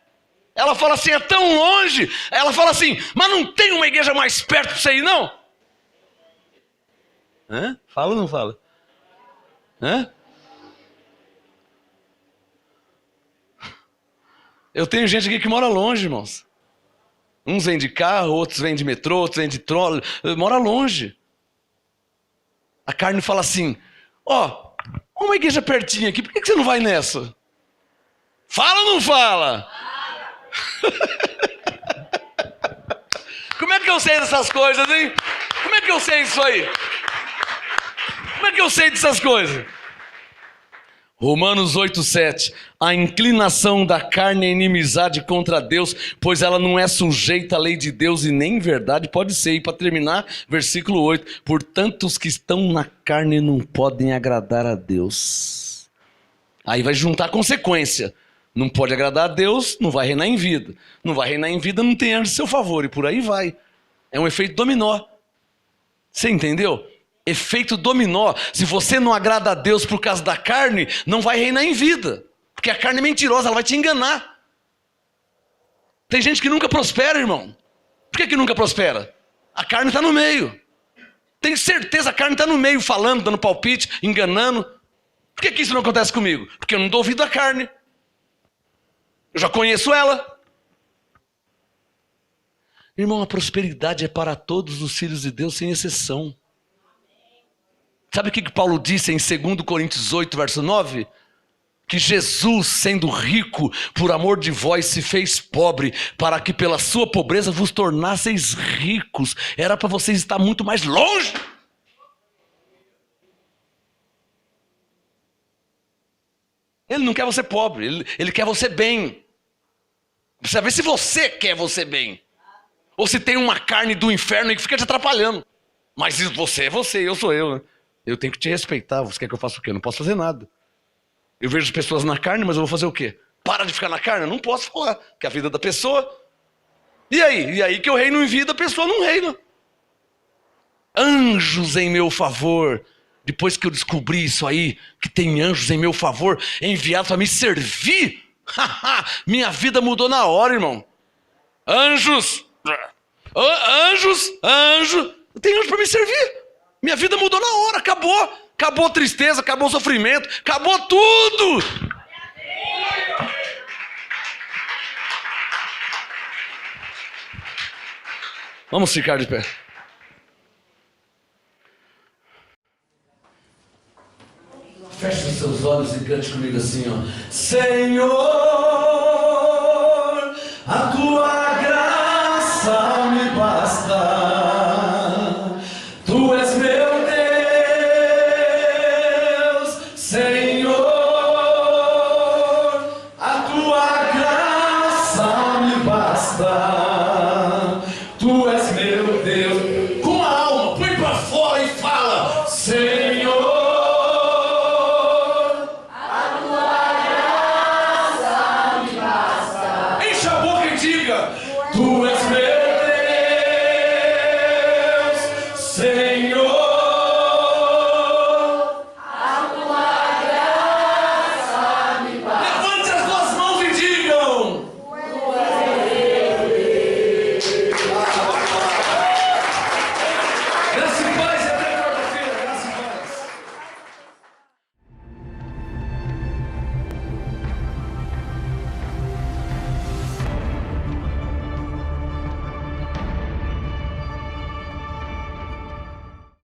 Ela fala assim, é tão longe. Ela fala assim, mas não tem uma igreja mais perto para você ir, não? Hã? Fala ou não fala? Hã? Eu tenho gente aqui que mora longe, irmãos. Uns vêm de carro, outros vêm de metrô, outros vêm de trolley. Mora longe. A carne fala assim, ó, uma igreja pertinho aqui, por que você não vai nessa? Fala ou não fala? Como é que eu sei dessas coisas, hein? Como é que eu sei disso aí? Como é que eu sei dessas coisas? Romanos 8,7. A inclinação da carne é inimizade contra Deus, pois ela não é sujeita à lei de Deus e nem em verdade pode ser. E para terminar, versículo 8. Portanto, os que estão na carne não podem agradar a Deus. Aí vai juntar a consequência. Não pode agradar a Deus, não vai reinar em vida. Não vai reinar em vida, não tem anjo a seu favor. E por aí vai. É um efeito dominó. Você entendeu? Efeito dominó. Se você não agrada a Deus por causa da carne, não vai reinar em vida. Porque a carne é mentirosa, ela vai te enganar. Tem gente que nunca prospera, irmão. Por que nunca prospera? A carne está no meio. Tenho certeza, a carne está no meio, falando, dando palpite, enganando. Por que isso não acontece comigo? Porque eu não dou ouvido à carne. Eu já conheço ela. Irmão, a prosperidade é para todos os filhos de Deus, sem exceção. Sabe o que Paulo disse em 2 Coríntios 8, verso 9? Que Jesus, sendo rico, por amor de vós, se fez pobre, para que pela sua pobreza vos tornasseis ricos. Era para vocês estar muito mais longe. Ele não quer você pobre, ele quer você bem. Precisa ver se você quer você bem. Ou se tem uma carne do inferno aí que fica te atrapalhando. Mas você é você, eu sou eu, né? Eu tenho que te respeitar. Você quer que eu faça o quê? Eu não posso fazer nada. Eu vejo pessoas na carne, mas eu vou fazer o quê? Para de ficar na carne? Eu não posso falar. Que é a vida da pessoa. E aí? E aí que eu reino em vida, a pessoa não reina. Anjos em meu favor. Depois que eu descobri isso aí, que tem anjos em meu favor, enviados para me servir. Minha vida mudou na hora, irmão. Anjos. Anjos. Tem anjos para me servir. Minha vida mudou na hora, acabou. Acabou a tristeza, acabou o sofrimento, acabou tudo. Vamos ficar de pé. Feche os seus olhos e cante comigo assim, ó. Senhor, a tua graça me basta. Tu és meu Deus, Senhor, a tua graça me basta.